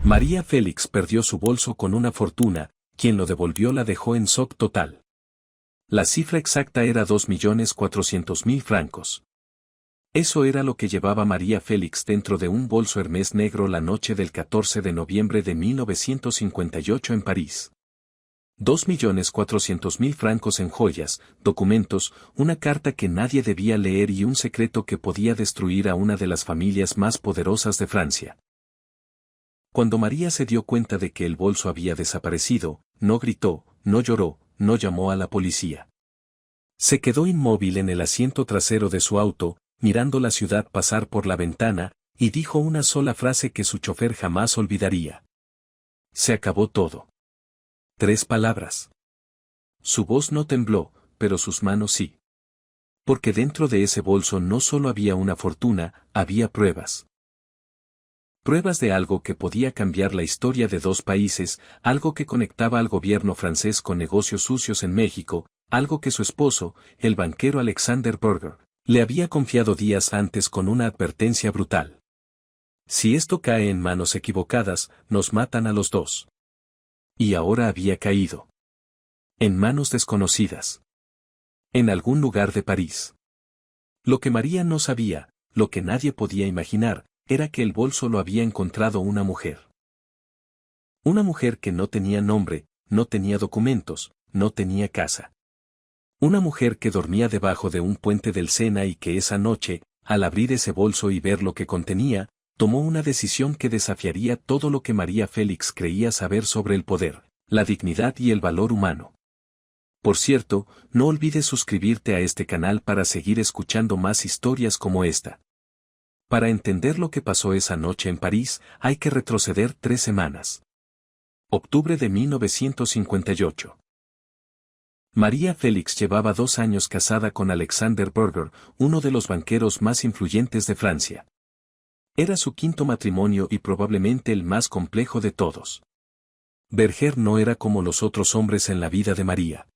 María Félix perdió su bolso con una fortuna, quien lo devolvió la dejó en shock total. La cifra exacta era 2.400.000 francos. Eso era lo que llevaba María Félix dentro de un bolso Hermès negro la noche del 14 de noviembre de 1958 en París. 2.400.000 francos en joyas, documentos, una carta que nadie debía leer y un secreto que podía destruir a una de las familias más poderosas de Francia. Cuando María se dio cuenta de que el bolso había desaparecido, no gritó, no lloró, no llamó a la policía. Se quedó inmóvil en el asiento trasero de su auto, mirando la ciudad pasar por la ventana, y dijo una sola frase que su chofer jamás olvidaría. Se acabó todo. 3 palabras. Su voz no tembló, pero sus manos sí. Porque dentro de ese bolso no solo había una fortuna, había pruebas. Pruebas de algo que podía cambiar la historia de 2 países, algo que conectaba al gobierno francés con negocios sucios en México, algo que su esposo, el banquero Alexander Burger, le había confiado días antes con una advertencia brutal. Si esto cae en manos equivocadas, nos matan a los 2. Y ahora había caído. En manos desconocidas. En algún lugar de París. Lo que María no sabía, lo que nadie podía imaginar, era que el bolso lo había encontrado una mujer. Una mujer que no tenía nombre, no tenía documentos, no tenía casa. Una mujer que dormía debajo de un puente del Sena y que esa noche, al abrir ese bolso y ver lo que contenía, tomó una decisión que desafiaría todo lo que María Félix creía saber sobre el poder, la dignidad y el valor humano. Por cierto, no olvides suscribirte a este canal para seguir escuchando más historias como esta. Para entender lo que pasó esa noche en París, hay que retroceder 3 semanas. Octubre de 1958. María Félix llevaba 2 años casada con Alexander Burger, uno de los banqueros más influyentes de Francia. Era su 5º matrimonio y probablemente el más complejo de todos. Berger no era como los otros hombres en la vida de María.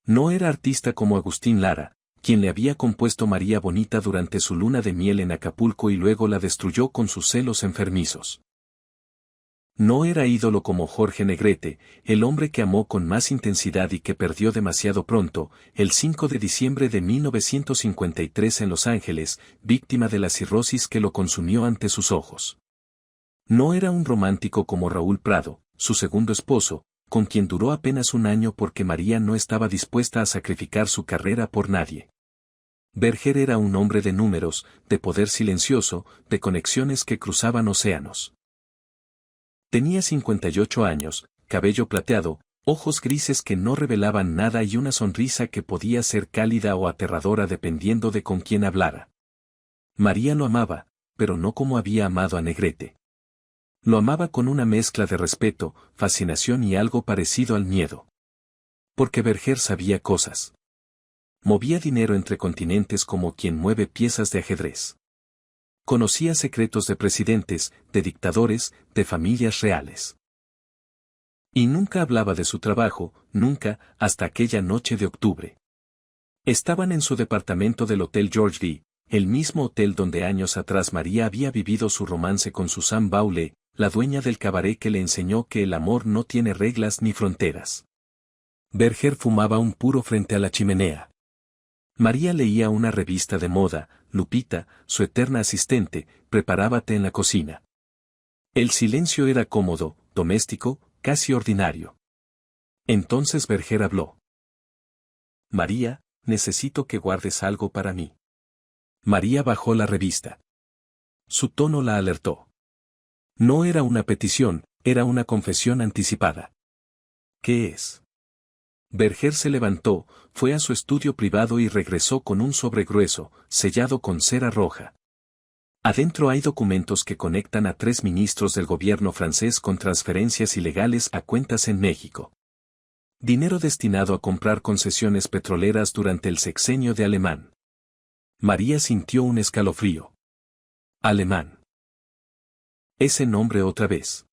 No era artista como Agustín Lara, quien le había compuesto María Bonita durante su luna de miel en Acapulco y luego la destruyó con sus celos enfermizos. No era ídolo como Jorge Negrete, el hombre que amó con más intensidad y que perdió demasiado pronto, el 5 de diciembre de 1953 en Los Ángeles, víctima de la cirrosis que lo consumió ante sus ojos. No era un romántico como Raúl Prado, su segundo esposo, con quien duró apenas 1 año porque María no estaba dispuesta a sacrificar su carrera por nadie. Berger era un hombre de números, de poder silencioso, de conexiones que cruzaban océanos. Tenía 58 años, cabello plateado, ojos grises que no revelaban nada y una sonrisa que podía ser cálida o aterradora dependiendo de con quién hablara. María lo amaba, pero no como había amado a Negrete. Lo amaba con una mezcla de respeto, fascinación y algo parecido al miedo. Porque Berger sabía cosas. Movía dinero entre continentes como quien mueve piezas de ajedrez. Conocía secretos de presidentes, de dictadores, de familias reales. Y nunca hablaba de su trabajo, nunca, hasta aquella noche de octubre. Estaban en su departamento del Hotel George V, el mismo hotel donde años atrás María había vivido su romance con Suzanne Baule, la dueña del cabaret que le enseñó que el amor no tiene reglas ni fronteras. Berger fumaba un puro frente a la chimenea. María leía una revista de moda, Lupita, su eterna asistente, preparaba té en la cocina. El silencio era cómodo, doméstico, casi ordinario. Entonces Berger habló. María, necesito que guardes algo para mí. María bajó la revista. Su tono la alertó. No era una petición, era una confesión anticipada. ¿Qué es? Berger se levantó, fue a su estudio privado y regresó con un sobre grueso, sellado con cera roja. Adentro hay documentos que conectan a 3 ministros del gobierno francés con transferencias ilegales a cuentas en México. Dinero destinado a comprar concesiones petroleras durante el sexenio de Alemán. María sintió un escalofrío. Alemán. Ese nombre otra vez.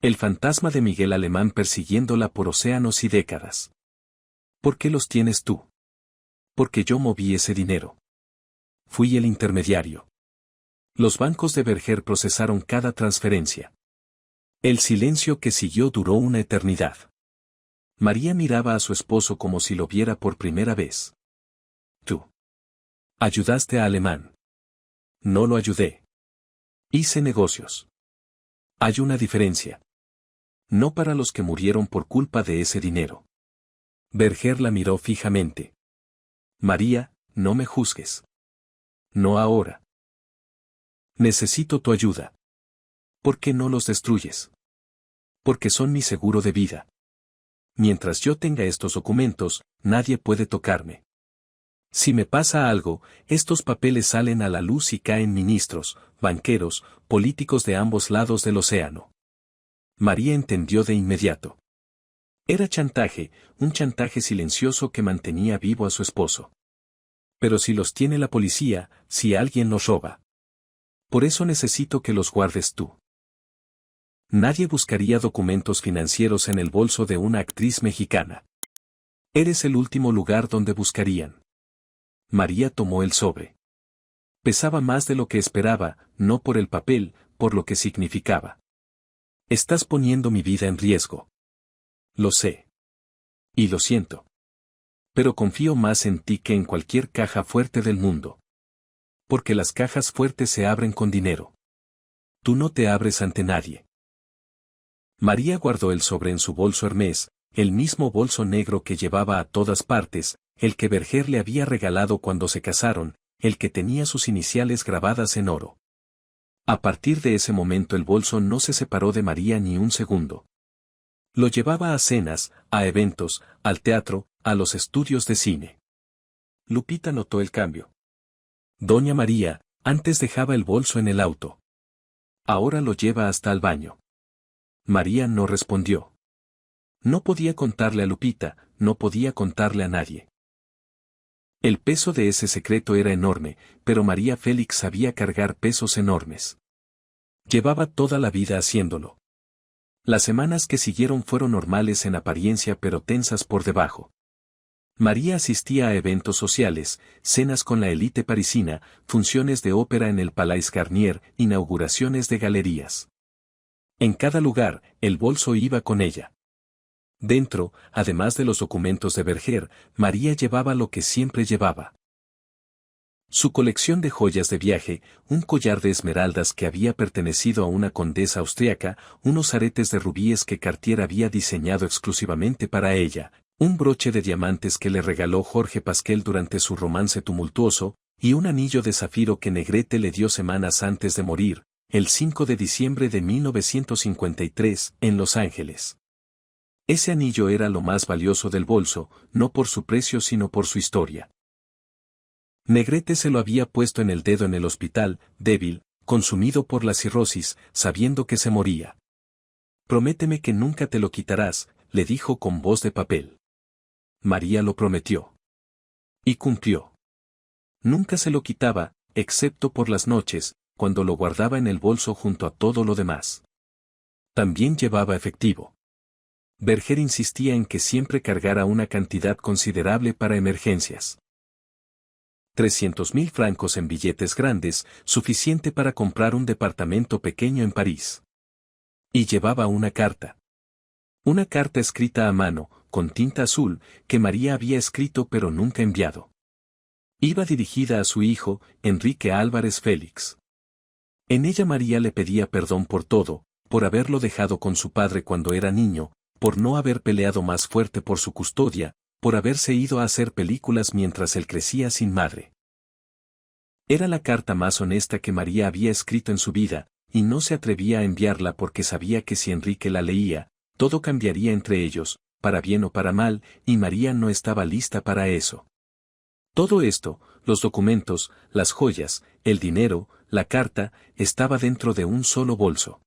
El fantasma de Miguel Alemán persiguiéndola por océanos y décadas. ¿Por qué los tienes tú? Porque yo moví ese dinero. Fui el intermediario. Los bancos de Berger procesaron cada transferencia. El silencio que siguió duró una eternidad. María miraba a su esposo como si lo viera por primera vez. Tú ayudaste a Alemán. No lo ayudé. Hice negocios. Hay una diferencia. No para los que murieron por culpa de ese dinero. Berger la miró fijamente. María, no me juzgues. No ahora. Necesito tu ayuda. ¿Por qué no los destruyes? Porque son mi seguro de vida. Mientras yo tenga estos documentos, nadie puede tocarme. Si me pasa algo, estos papeles salen a la luz y caen ministros, banqueros, políticos de ambos lados del océano. María entendió de inmediato. Era chantaje, un chantaje silencioso que mantenía vivo a su esposo. Pero si los tiene la policía, si alguien los roba. Por eso necesito que los guardes tú. Nadie buscaría documentos financieros en el bolso de una actriz mexicana. Eres el último lugar donde buscarían. María tomó el sobre. Pesaba más de lo que esperaba, no por el papel, por lo que significaba. Estás poniendo mi vida en riesgo. Lo sé. Y lo siento. Pero confío más en ti que en cualquier caja fuerte del mundo. Porque las cajas fuertes se abren con dinero. Tú no te abres ante nadie. María guardó el sobre en su bolso Hermès, el mismo bolso negro que llevaba a todas partes, el que Berger le había regalado cuando se casaron, el que tenía sus iniciales grabadas en oro. A partir de ese momento el bolso no se separó de María ni un segundo. Lo llevaba a cenas, a eventos, al teatro, a los estudios de cine. Lupita notó el cambio. Doña María, antes dejaba el bolso en el auto. Ahora lo lleva hasta el baño. María no respondió. No podía contarle a Lupita, no podía contarle a nadie. El peso de ese secreto era enorme, pero María Félix sabía cargar pesos enormes. Llevaba toda la vida haciéndolo. Las semanas que siguieron fueron normales en apariencia pero tensas por debajo. María asistía a eventos sociales, cenas con la élite parisina, funciones de ópera en el Palais Garnier, inauguraciones de galerías. En cada lugar, el bolso iba con ella. Dentro, además de los documentos de Berger, María llevaba lo que siempre llevaba. Su colección de joyas de viaje, un collar de esmeraldas que había pertenecido a una condesa austriaca, unos aretes de rubíes que Cartier había diseñado exclusivamente para ella, un broche de diamantes que le regaló Jorge Pasquel durante su romance tumultuoso, y un anillo de zafiro que Negrete le dio semanas antes de morir, el 5 de diciembre de 1953, en Los Ángeles. Ese anillo era lo más valioso del bolso, no por su precio sino por su historia. Negrete se lo había puesto en el dedo en el hospital, débil, consumido por la cirrosis, sabiendo que se moría. Prométeme que nunca te lo quitarás, le dijo con voz de papel. María lo prometió. Y cumplió. Nunca se lo quitaba, excepto por las noches, cuando lo guardaba en el bolso junto a todo lo demás. También llevaba efectivo. Berger insistía en que siempre cargara una cantidad considerable para emergencias. 300.000 francos en billetes grandes, suficiente para comprar un departamento pequeño en París. Y llevaba una carta. Una carta escrita a mano, con tinta azul, que María había escrito pero nunca enviado. Iba dirigida a su hijo, Enrique Álvarez Félix. En ella María le pedía perdón por todo, por haberlo dejado con su padre cuando era niño, por no haber peleado más fuerte por su custodia, por haberse ido a hacer películas mientras él crecía sin madre. Era la carta más honesta que María había escrito en su vida, y no se atrevía a enviarla porque sabía que si Enrique la leía, todo cambiaría entre ellos, para bien o para mal, y María no estaba lista para eso. Todo esto, los documentos, las joyas, el dinero, la carta, estaba dentro de un solo bolso.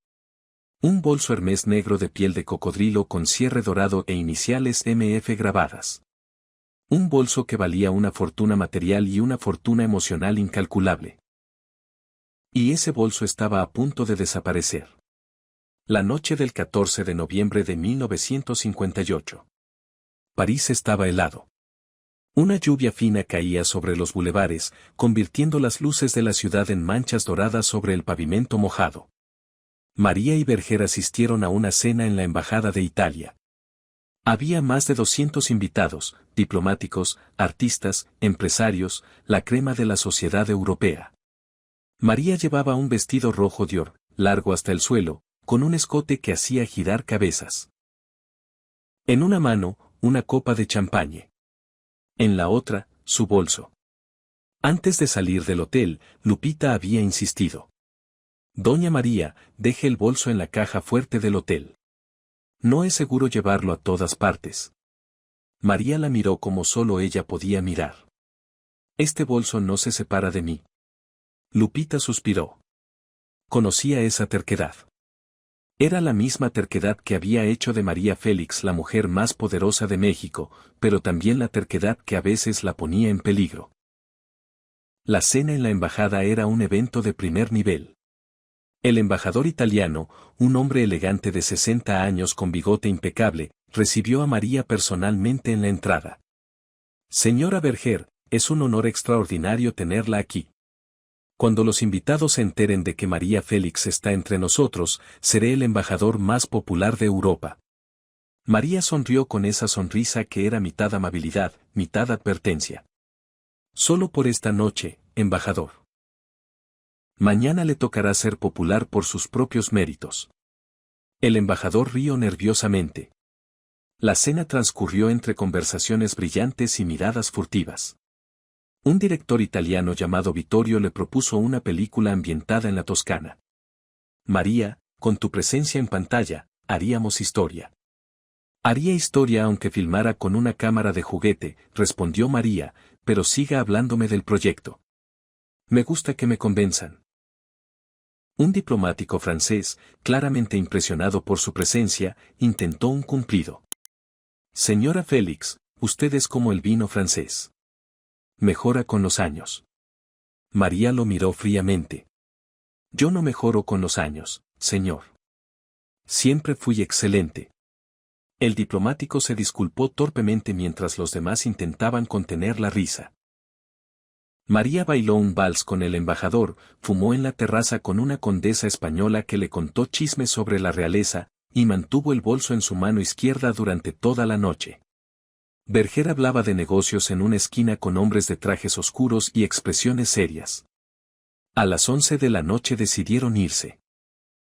Un bolso Hermès negro de piel de cocodrilo con cierre dorado e iniciales MF grabadas. Un bolso que valía una fortuna material y una fortuna emocional incalculable. Y ese bolso estaba a punto de desaparecer. La noche del 14 de noviembre de 1958. París estaba helado. Una lluvia fina caía sobre los bulevares, convirtiendo las luces de la ciudad en manchas doradas sobre el pavimento mojado. María y Berger asistieron a una cena en la Embajada de Italia. Había más de 200 invitados, diplomáticos, artistas, empresarios, la crema de la sociedad europea. María llevaba un vestido rojo Dior, largo hasta el suelo, con un escote que hacía girar cabezas. En una mano, una copa de champagne. En la otra, su bolso. Antes de salir del hotel, Lupita había insistido. Doña María, deje el bolso en la caja fuerte del hotel. No es seguro llevarlo a todas partes. María la miró como solo ella podía mirar. Este bolso no se separa de mí. Lupita suspiró. Conocía esa terquedad. Era la misma terquedad que había hecho de María Félix la mujer más poderosa de México, pero también la terquedad que a veces la ponía en peligro. La cena en la embajada era un evento de primer nivel. El embajador italiano, un hombre elegante de 60 años con bigote impecable, recibió a María personalmente en la entrada. Señora Berger, es un honor extraordinario tenerla aquí. Cuando los invitados se enteren de que María Félix está entre nosotros, seré el embajador más popular de Europa. María sonrió con esa sonrisa que era mitad amabilidad, mitad advertencia. Solo por esta noche, embajador. Mañana le tocará ser popular por sus propios méritos. El embajador rió nerviosamente. La cena transcurrió entre conversaciones brillantes y miradas furtivas. Un director italiano llamado Vittorio le propuso una película ambientada en la Toscana. María, con tu presencia en pantalla, haríamos historia. Haría historia aunque filmara con una cámara de juguete, respondió María, pero siga hablándome del proyecto. Me gusta que me convenzan. Un diplomático francés, claramente impresionado por su presencia, intentó un cumplido. Señora Félix, usted es como el vino francés. Mejora con los años. María lo miró fríamente. Yo no mejoro con los años, señor. Siempre fui excelente. El diplomático se disculpó torpemente mientras los demás intentaban contener la risa. María bailó un vals con el embajador, fumó en la terraza con una condesa española que le contó chismes sobre la realeza, y mantuvo el bolso en su mano izquierda durante toda la noche. Berger hablaba de negocios en una esquina con hombres de trajes oscuros y expresiones serias. A las 11 de la noche decidieron irse.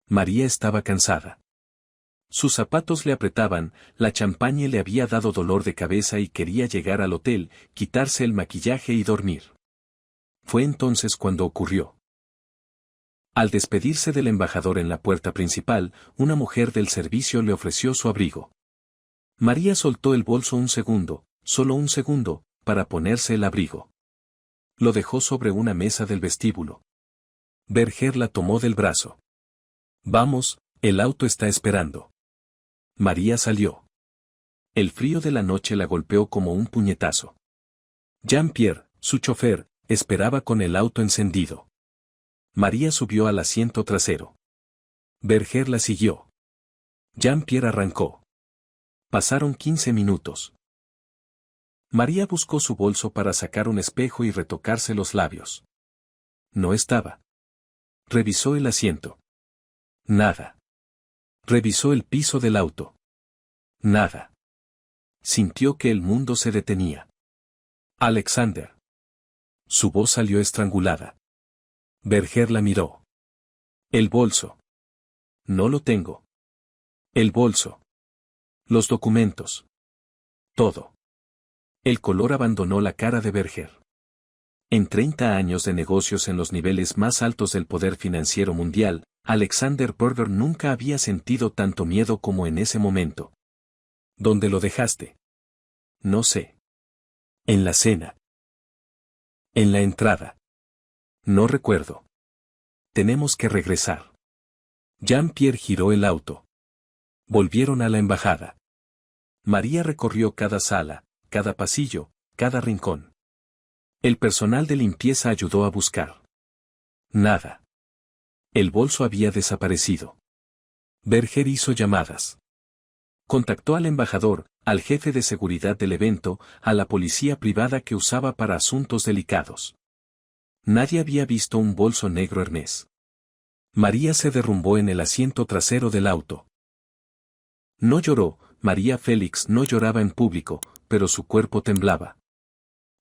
María estaba cansada. Sus zapatos le apretaban, la champaña le había dado dolor de cabeza y quería llegar al hotel, quitarse el maquillaje y dormir. Fue entonces cuando ocurrió. Al despedirse del embajador en la puerta principal, una mujer del servicio le ofreció su abrigo. María soltó el bolso un segundo, solo un segundo, para ponerse el abrigo. Lo dejó sobre una mesa del vestíbulo. Berger la tomó del brazo. Vamos, el auto está esperando. María salió. El frío de la noche la golpeó como un puñetazo. Jean-Pierre, su chofer, esperaba con el auto encendido. María subió al asiento trasero. Berger la siguió. Jean-Pierre arrancó. Pasaron 15 minutos. María buscó su bolso para sacar un espejo y retocarse los labios. No estaba. Revisó el asiento. Nada. Revisó el piso del auto. Nada. Sintió que el mundo se detenía. Alexander. Su voz salió estrangulada. Berger la miró. El bolso. No lo tengo. El bolso. Los documentos. Todo. El color abandonó la cara de Berger. En 30 años de negocios en los niveles más altos del poder financiero mundial, Alexander Berger nunca había sentido tanto miedo como en ese momento. ¿Dónde lo dejaste? No sé. En la cena. En la entrada. No recuerdo. Tenemos que regresar. Jean-Pierre giró el auto. Volvieron a la embajada. María recorrió cada sala, cada pasillo, cada rincón. El personal de limpieza ayudó a buscar. Nada. El bolso había desaparecido. Berger hizo llamadas. Contactó al embajador, al jefe de seguridad del evento, a la policía privada que usaba para asuntos delicados. Nadie había visto un bolso negro Hermès. María se derrumbó en el asiento trasero del auto. No lloró, María Félix no lloraba en público, pero su cuerpo temblaba.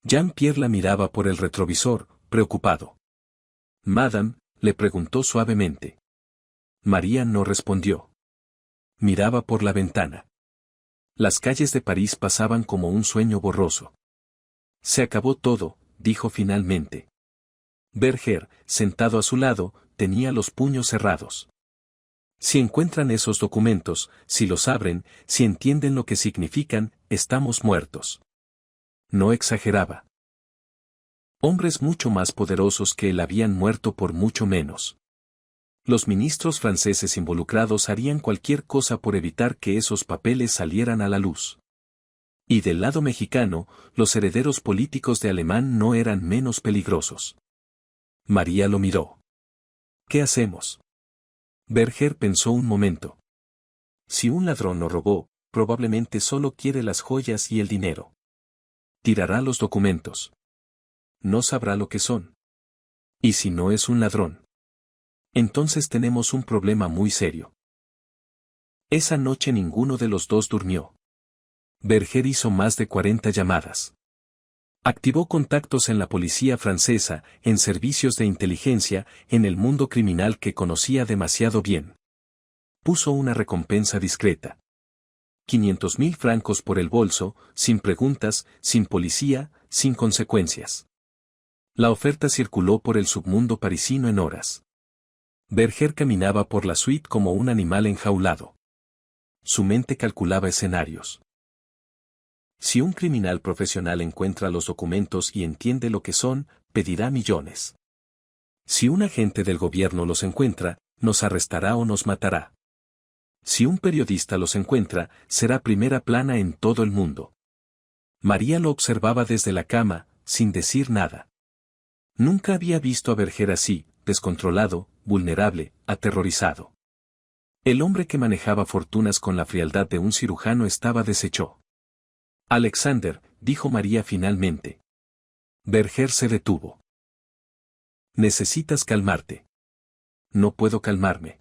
Jean-Pierre la miraba por el retrovisor, preocupado. «Madame», le preguntó suavemente. María no respondió. Miraba por la ventana. Las calles de París pasaban como un sueño borroso. «Se acabó todo», dijo finalmente. Berger, sentado a su lado, tenía los puños cerrados. «Si encuentran esos documentos, si los abren, si entienden lo que significan, estamos muertos». No exageraba. Hombres mucho más poderosos que él habían muerto por mucho menos. Los ministros franceses involucrados harían cualquier cosa por evitar que esos papeles salieran a la luz. Y del lado mexicano, los herederos políticos de Alemán no eran menos peligrosos. María lo miró. «¿Qué hacemos?». Berger pensó un momento. Si un ladrón no robó, probablemente solo quiere las joyas y el dinero. Tirará los documentos. No sabrá lo que son. ¿Y si no es un ladrón? Entonces tenemos un problema muy serio. Esa noche ninguno de los dos durmió. Berger hizo más de 40 llamadas. Activó contactos en la policía francesa, en servicios de inteligencia, en el mundo criminal que conocía demasiado bien. Puso una recompensa discreta. 500.000 francos por el bolso, sin preguntas, sin policía, sin consecuencias. La oferta circuló por el submundo parisino en horas. Berger caminaba por la suite como un animal enjaulado. Su mente calculaba escenarios. Si un criminal profesional encuentra los documentos y entiende lo que son, pedirá millones. Si un agente del gobierno los encuentra, nos arrestará o nos matará. Si un periodista los encuentra, será primera plana en todo el mundo. María lo observaba desde la cama, sin decir nada. Nunca había visto a Berger así, descontrolado, vulnerable, aterrorizado. El hombre que manejaba fortunas con la frialdad de un cirujano estaba deshecho. «Alexander», dijo María finalmente. Berger se detuvo. «Necesitas calmarte». «No puedo calmarme.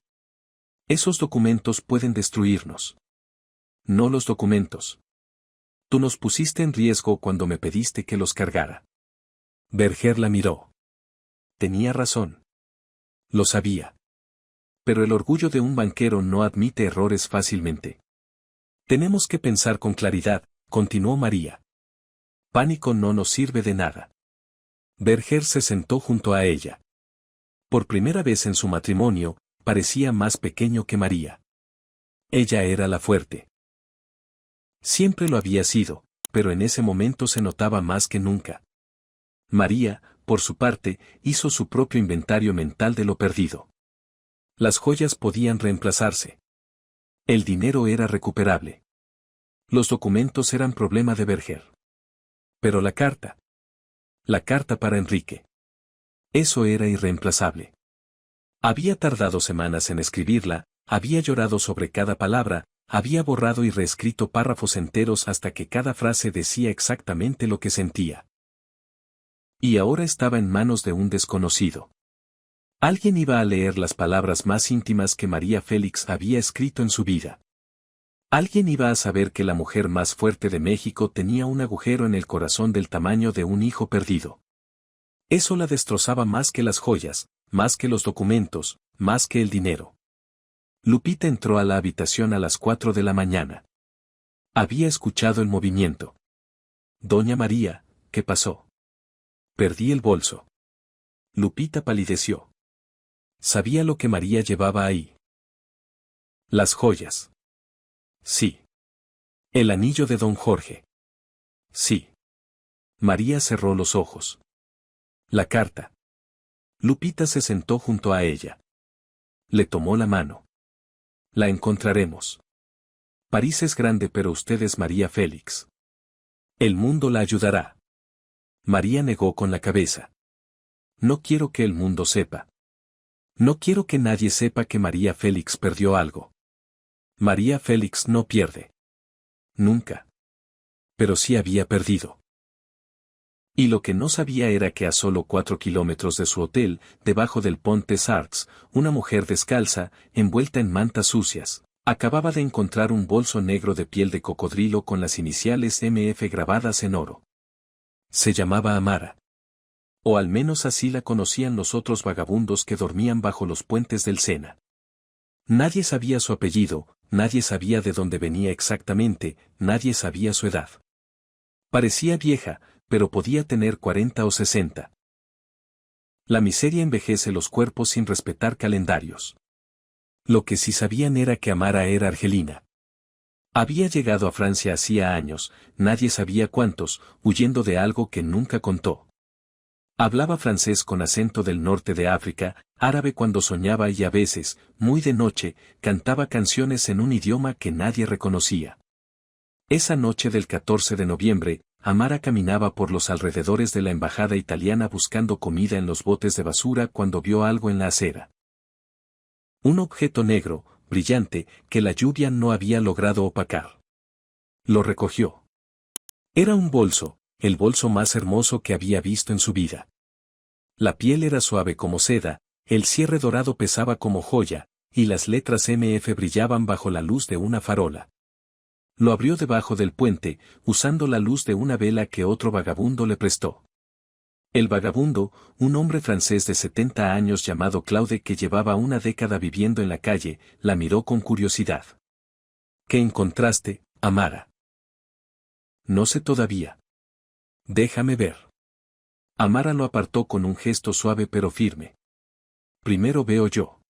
Esos documentos pueden destruirnos». «No los documentos. Tú nos pusiste en riesgo cuando me pediste que los cargara». Berger la miró. Tenía razón. Lo sabía. Pero el orgullo de un banquero no admite errores fácilmente. «Tenemos que pensar con claridad», continuó María. «Pánico no nos sirve de nada». Berger se sentó junto a ella. Por primera vez en su matrimonio, parecía más pequeño que María. Ella era la fuerte. Siempre lo había sido, pero en ese momento se notaba más que nunca. María, por su parte, hizo su propio inventario mental de lo perdido. Las joyas podían reemplazarse. El dinero era recuperable. Los documentos eran problema de Berger. Pero la carta. La carta para Enrique. Eso era irreemplazable. Había tardado semanas en escribirla, había llorado sobre cada palabra, había borrado y reescrito párrafos enteros hasta que cada frase decía exactamente lo que sentía. Y ahora estaba en manos de un desconocido. Alguien iba a leer las palabras más íntimas que María Félix había escrito en su vida. Alguien iba a saber que la mujer más fuerte de México tenía un agujero en el corazón del tamaño de un hijo perdido. Eso la destrozaba más que las joyas, más que los documentos, más que el dinero. Lupita entró a la habitación a las 4 de la mañana. Había escuchado el movimiento. «Doña María, ¿qué pasó?». «Perdí el bolso». Lupita palideció. Sabía lo que María llevaba ahí. Las joyas. Sí. El anillo de don Jorge. Sí. María cerró los ojos. La carta. Lupita se sentó junto a ella. Le tomó la mano. La encontraremos. París es grande, pero usted es María Félix. El mundo la ayudará. María negó con la cabeza. No quiero que el mundo sepa. No quiero que nadie sepa que María Félix perdió algo. María Félix no pierde. Nunca. Pero sí había perdido. Y lo que no sabía era que a solo 4 kilómetros de su hotel, debajo del Pont des Arcs, una mujer descalza, envuelta en mantas sucias, acababa de encontrar un bolso negro de piel de cocodrilo con las iniciales MF grabadas en oro. Se llamaba Amara. O al menos así la conocían los otros vagabundos que dormían bajo los puentes del Sena. Nadie sabía su apellido, nadie sabía de dónde venía exactamente, nadie sabía su edad. Parecía vieja, pero podía tener 40 o 60. La miseria envejece los cuerpos sin respetar calendarios. Lo que sí sabían era que Amara era argelina. Había llegado a Francia hacía años, nadie sabía cuántos, huyendo de algo que nunca contó. Hablaba francés con acento del norte de África, árabe cuando soñaba y a veces, muy de noche, cantaba canciones en un idioma que nadie reconocía. Esa noche del 14 de noviembre, Amara caminaba por los alrededores de la embajada italiana buscando comida en los botes de basura cuando vio algo en la acera. Un objeto negro, brillante, que la lluvia no había logrado opacar. Lo recogió. Era un bolso, el bolso más hermoso que había visto en su vida. La piel era suave como seda, el cierre dorado pesaba como joya, y las letras MF brillaban bajo la luz de una farola. Lo abrió debajo del puente, usando la luz de una vela que otro vagabundo le prestó. El vagabundo, un hombre francés de 70 años llamado Claude que llevaba una década viviendo en la calle, la miró con curiosidad. ¿Qué encontraste, Amara? No sé todavía. Déjame ver. Amara lo apartó con un gesto suave pero firme. Primero veo yo.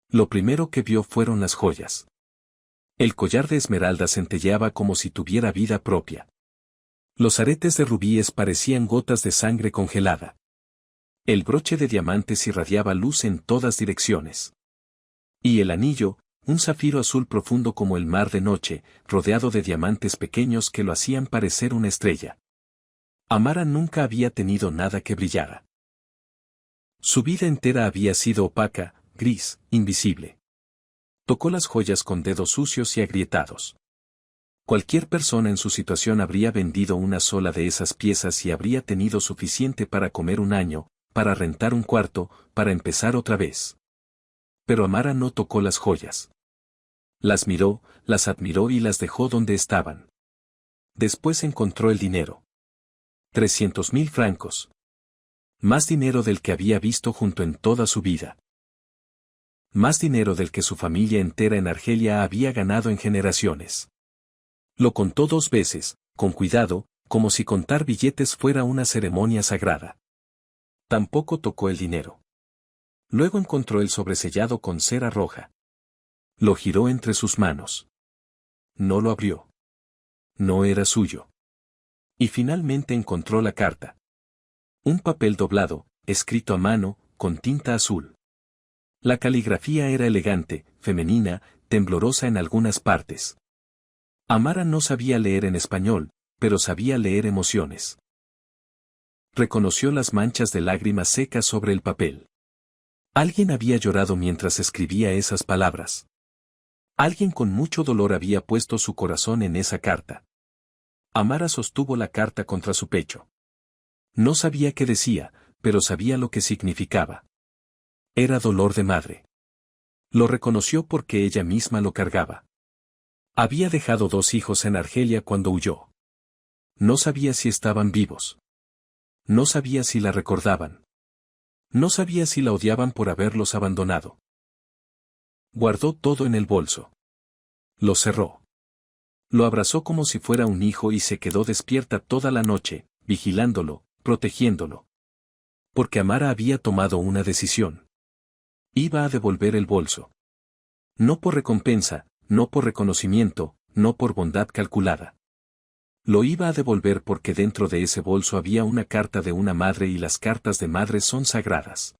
Lo primero que vio fueron las joyas. El collar de esmeraldas centelleaba como si tuviera vida propia. Los aretes de rubíes parecían gotas de sangre congelada. El broche de diamantes irradiaba luz en todas direcciones. Y el anillo, un zafiro azul profundo como el mar de noche, rodeado de diamantes pequeños que lo hacían parecer una estrella. Amara nunca había tenido nada que brillara. Su vida entera había sido opaca, gris, invisible. Tocó las joyas con dedos sucios y agrietados. Cualquier persona en su situación habría vendido una sola de esas piezas y habría tenido suficiente para comer un año, para rentar un cuarto, para empezar otra vez. Pero Amara no tocó las joyas. Las miró, las admiró y las dejó donde estaban. Después encontró el dinero. 300.000 francos. Más dinero del que había visto junto en toda su vida. Más dinero del que su familia entera en Argelia había ganado en generaciones. Lo contó 2 veces, con cuidado, como si contar billetes fuera una ceremonia sagrada. Tampoco tocó el dinero. Luego encontró el sobresellado con cera roja. Lo giró entre sus manos. No lo abrió. No era suyo. Y finalmente encontró la carta. Un papel doblado, escrito a mano, con tinta azul. La caligrafía era elegante, femenina, temblorosa en algunas partes. Amara no sabía leer en español, pero sabía leer emociones. Reconoció las manchas de lágrimas secas sobre el papel. Alguien había llorado mientras escribía esas palabras. Alguien con mucho dolor había puesto su corazón en esa carta. Amara sostuvo la carta contra su pecho. No sabía qué decía, pero sabía lo que significaba. Era dolor de madre. Lo reconoció porque ella misma lo cargaba. Había dejado 2 hijos en Argelia cuando huyó. No sabía si estaban vivos. No sabía si la recordaban. No sabía si la odiaban por haberlos abandonado. Guardó todo en el bolso. Lo cerró. Lo abrazó como si fuera un hijo y se quedó despierta toda la noche, vigilándolo, protegiéndolo. Porque Amara había tomado una decisión. Iba a devolver el bolso. No por recompensa, no por reconocimiento, no por bondad calculada. Lo iba a devolver porque dentro de ese bolso había una carta de una madre y las cartas de madre son sagradas.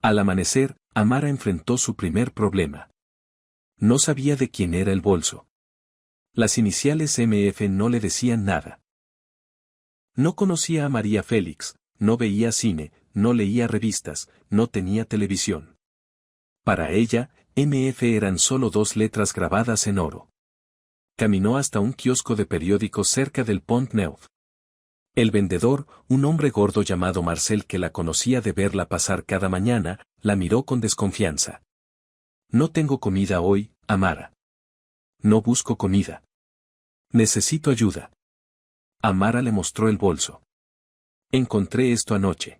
Al amanecer, Amara enfrentó su primer problema. No sabía de quién era el bolso. Las iniciales MF no le decían nada. No conocía a María Félix, no veía cine, no leía revistas, no tenía televisión. Para ella, MF eran solo 2 letras grabadas en oro. Caminó hasta un kiosco de periódicos cerca del Pont Neuf. El vendedor, un hombre gordo llamado Marcel que la conocía de verla pasar cada mañana, la miró con desconfianza. No tengo comida hoy, Amara. No busco comida. Necesito ayuda. Amara le mostró el bolso. Encontré esto anoche.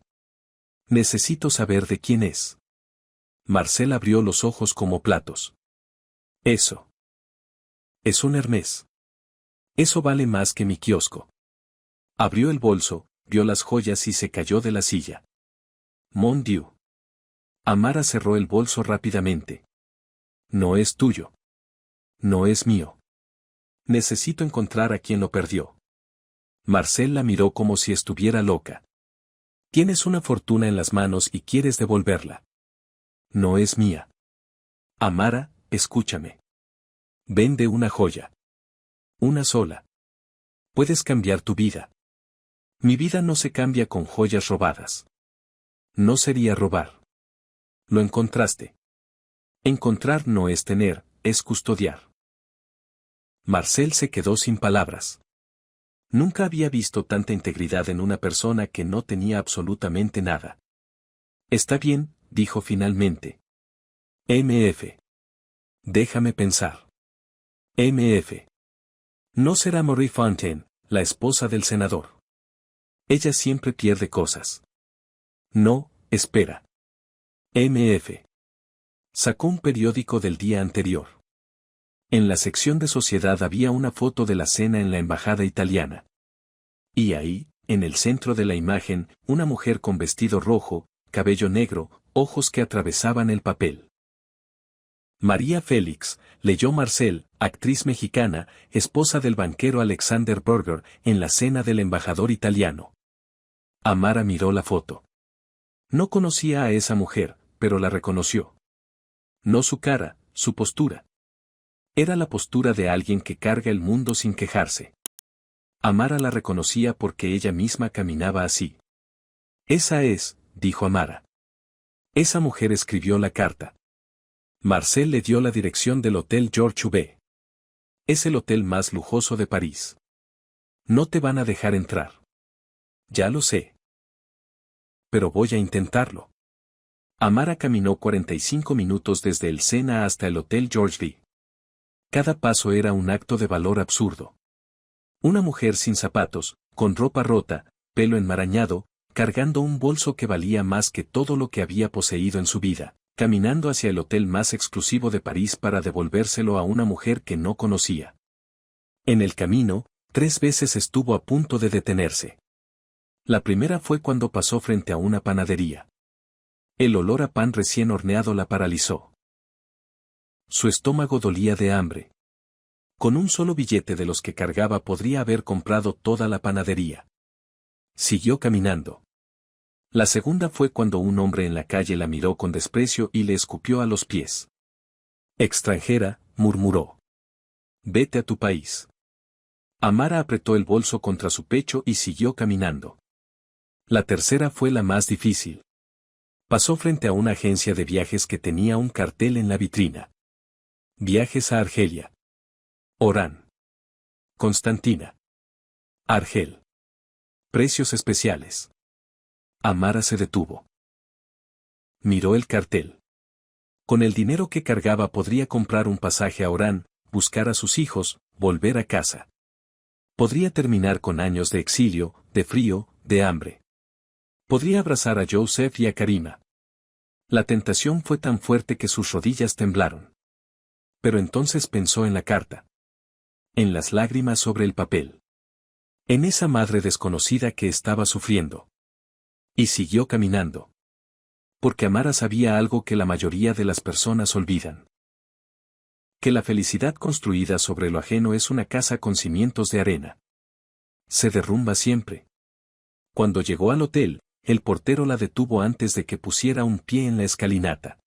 Necesito saber de quién es. Marcel abrió los ojos como platos. Eso. Es un Hermès. Eso vale más que mi kiosco. Abrió el bolso, vio las joyas y se cayó de la silla. Mon Dieu. Amara cerró el bolso rápidamente. No es tuyo. No es mío. Necesito encontrar a quien lo perdió. Marcel la miró como si estuviera loca. Tienes una fortuna en las manos y quieres devolverla. No es mía. Amara, escúchame. Vende una joya. Una sola. Puedes cambiar tu vida. Mi vida no se cambia con joyas robadas. No sería robar. Lo encontraste. Encontrar no es tener, es custodiar. Marcel se quedó sin palabras. Nunca había visto tanta integridad en una persona que no tenía absolutamente nada. Está bien, dijo finalmente. MF. Déjame pensar. MF. No será Marie Fontaine, la esposa del senador. Ella siempre pierde cosas. No, espera. MF. Sacó un periódico del día anterior. En la sección de sociedad había una foto de la cena en la embajada italiana. Y ahí, en el centro de la imagen, una mujer con vestido rojo, cabello negro, ojos que atravesaban el papel. María Félix, leyó Marcel, actriz mexicana, esposa del banquero Alexander Burger, en la cena del embajador italiano. Amara miró la foto. No conocía a esa mujer, pero la reconoció. No su cara, su postura. Era la postura de alguien que carga el mundo sin quejarse. Amara la reconocía porque ella misma caminaba así. Esa es, dijo Amara. Esa mujer escribió la carta. Marcel le dio la dirección del Hotel George V. Es el hotel más lujoso de París. No te van a dejar entrar. Ya lo sé. Pero voy a intentarlo. Amara caminó 45 minutos desde el Sena hasta el Hotel George V. Cada paso era un acto de valor absurdo. Una mujer sin zapatos, con ropa rota, pelo enmarañado, cargando un bolso que valía más que todo lo que había poseído en su vida, caminando hacia el hotel más exclusivo de París para devolvérselo a una mujer que no conocía. En el camino, 3 veces estuvo a punto de detenerse. La primera fue cuando pasó frente a una panadería. El olor a pan recién horneado la paralizó. Su estómago dolía de hambre. Con un solo billete de los que cargaba podría haber comprado toda la panadería. Siguió caminando. La segunda fue cuando un hombre en la calle la miró con desprecio y le escupió a los pies. Extranjera, murmuró. Vete a tu país. Amara apretó el bolso contra su pecho y siguió caminando. La tercera fue la más difícil. Pasó frente a una agencia de viajes que tenía un cartel en la vitrina. Viajes a Argelia. Orán. Constantina. Argel. Precios especiales. Amara se detuvo. Miró el cartel. Con el dinero que cargaba podría comprar un pasaje a Orán, buscar a sus hijos, volver a casa. Podría terminar con años de exilio, de frío, de hambre. Podría abrazar a Joseph y a Karima. La tentación fue tan fuerte que sus rodillas temblaron. Pero entonces pensó en la carta. En las lágrimas sobre el papel. En esa madre desconocida que estaba sufriendo. Y siguió caminando. Porque Amara sabía algo que la mayoría de las personas olvidan. Que la felicidad construida sobre lo ajeno es una casa con cimientos de arena. Se derrumba siempre. Cuando llegó al hotel, el portero la detuvo antes de que pusiera un pie en la escalinata.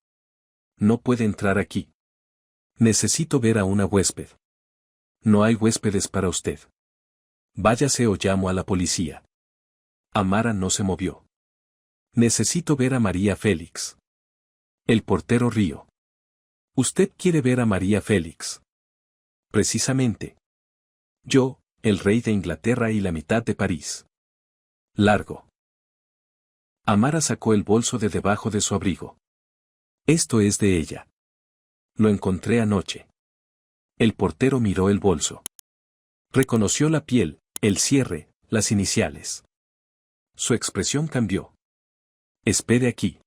No puede entrar aquí. Necesito ver a una huésped. No hay huéspedes para usted. Váyase o llamo a la policía. Amara no se movió. Necesito ver a María Félix. El portero rió. ¿Usted quiere ver a María Félix? Precisamente. Yo, el rey de Inglaterra y la mitad de París. Largo. Amara sacó el bolso de debajo de su abrigo. Esto es de ella. Lo encontré anoche. El portero miró el bolso. Reconoció la piel, el cierre, las iniciales. Su expresión cambió. Espere aquí.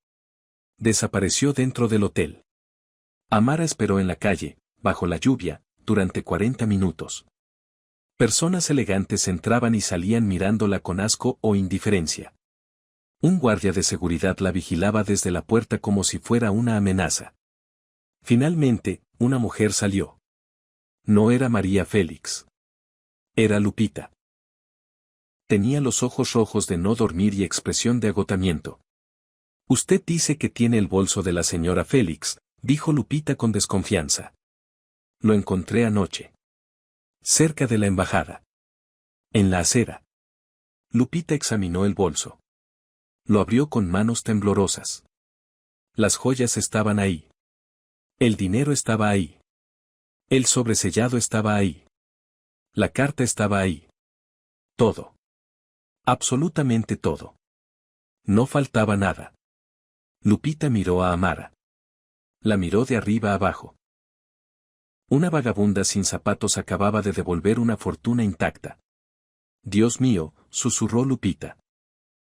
Desapareció dentro del hotel. Amara esperó en la calle, bajo la lluvia, durante 40 minutos. Personas elegantes entraban y salían mirándola con asco o indiferencia. Un guardia de seguridad la vigilaba desde la puerta como si fuera una amenaza. Finalmente, una mujer salió. No era María Félix. Era Lupita. Tenía los ojos rojos de no dormir y expresión de agotamiento. Usted dice que tiene el bolso de la señora Félix, dijo Lupita con desconfianza. Lo encontré anoche. Cerca de la embajada. En la acera. Lupita examinó el bolso. Lo abrió con manos temblorosas. Las joyas estaban ahí. El dinero estaba ahí. El sobresellado estaba ahí. La carta estaba ahí. Todo. Absolutamente todo. No faltaba nada. Lupita miró a Amara. La miró de arriba abajo. Una vagabunda sin zapatos acababa de devolver una fortuna intacta. Dios mío, susurró Lupita.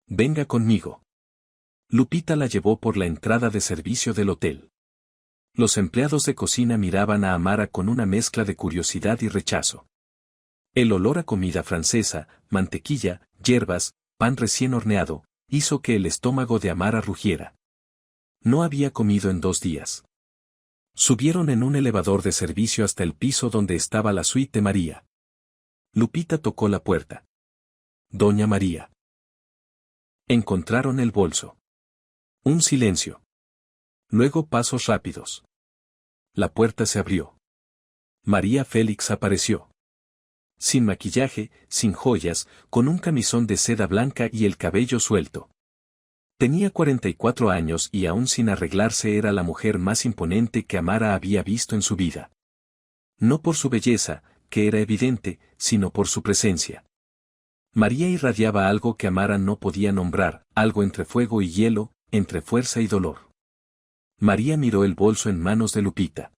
Venga conmigo. Lupita la llevó por la entrada de servicio del hotel. Los empleados de cocina miraban a Amara con una mezcla de curiosidad y rechazo. El olor a comida francesa, mantequilla, hierbas, pan recién horneado, hizo que el estómago de Amara rugiera. No había comido en 2 días. Subieron en un elevador de servicio hasta el piso donde estaba la suite de María. Lupita tocó la puerta. Doña María. Encontraron el bolso. Un silencio. Luego pasos rápidos. La puerta se abrió. María Félix apareció. Sin maquillaje, sin joyas, con un camisón de seda blanca y el cabello suelto. Tenía 44 años y aún sin arreglarse era la mujer más imponente que Amara había visto en su vida. No por su belleza, que era evidente, sino por su presencia. María irradiaba algo que Amara no podía nombrar, algo entre fuego y hielo, entre fuerza y dolor. María miró el bolso en manos de Lupita.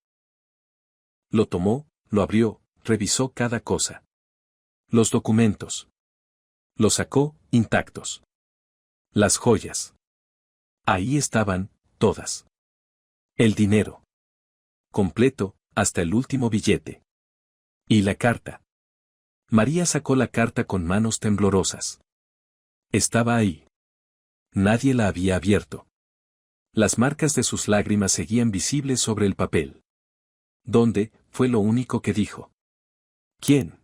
Lo tomó, lo abrió, revisó cada cosa. Los documentos. Los sacó, intactos. Las joyas. Ahí estaban, todas. El dinero. Completo, hasta el último billete. Y la carta. María sacó la carta con manos temblorosas. Estaba ahí. Nadie la había abierto. Las marcas de sus lágrimas seguían visibles sobre el papel. ¿Dónde? Fue lo único que dijo. ¿Quién?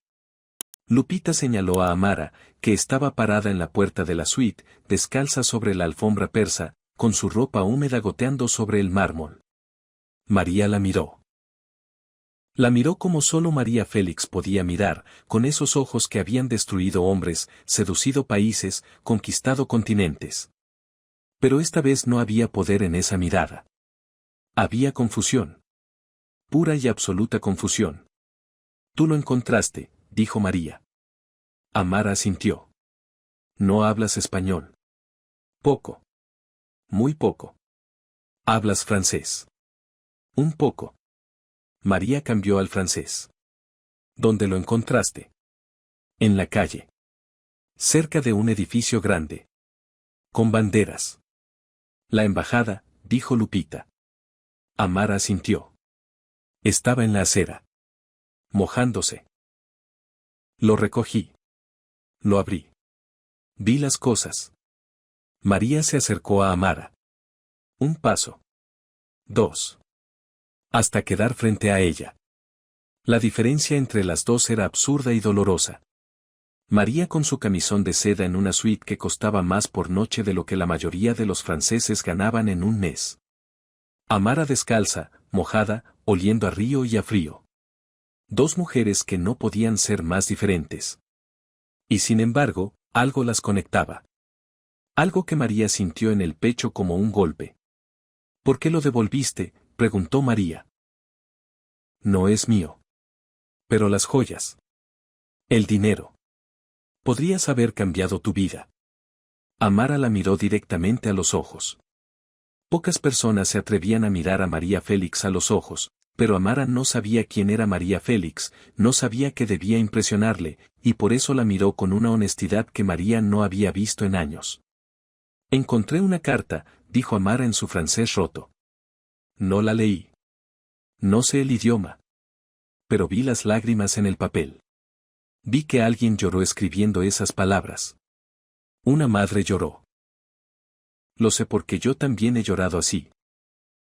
Lupita señaló a Amara, que estaba parada en la puerta de la suite, descalza sobre la alfombra persa, con su ropa húmeda goteando sobre el mármol. María la miró. La miró como solo María Félix podía mirar, con esos ojos que habían destruido hombres, seducido países, conquistado continentes. Pero esta vez no había poder en esa mirada. Había confusión. Pura y absoluta confusión. Tú lo encontraste, dijo María. Amara asintió. No hablas español. Poco. Muy poco. ¿Hablas francés? Un poco. María cambió al francés. ¿Dónde lo encontraste? En la calle. Cerca de un edificio grande. Con banderas. La embajada, dijo Lupita. Amara asintió. Estaba en la acera. Mojándose. Lo recogí. Lo abrí. Vi las cosas. María se acercó a Amara. Un paso. 2. Hasta quedar frente a ella. La diferencia entre las dos era absurda y dolorosa. María con su camisón de seda en una suite que costaba más por noche de lo que la mayoría de los franceses ganaban en un mes. Amara descalza, mojada, oliendo a río y a frío. Dos mujeres que no podían ser más diferentes. Y sin embargo, algo las conectaba. Algo que María sintió en el pecho como un golpe. ¿Por qué lo devolviste?, preguntó María. No es mío. Pero las joyas. El dinero. Podrías haber cambiado tu vida. Amara la miró directamente a los ojos. Pocas personas se atrevían a mirar a María Félix a los ojos, pero Amara no sabía quién era María Félix, no sabía que debía impresionarle, y por eso la miró con una honestidad que María no había visto en años. Encontré una carta, dijo Amara en su francés roto. No la leí. No sé el idioma. Pero vi las lágrimas en el papel. Vi que alguien lloró escribiendo esas palabras. Una madre lloró. Lo sé porque yo también he llorado así.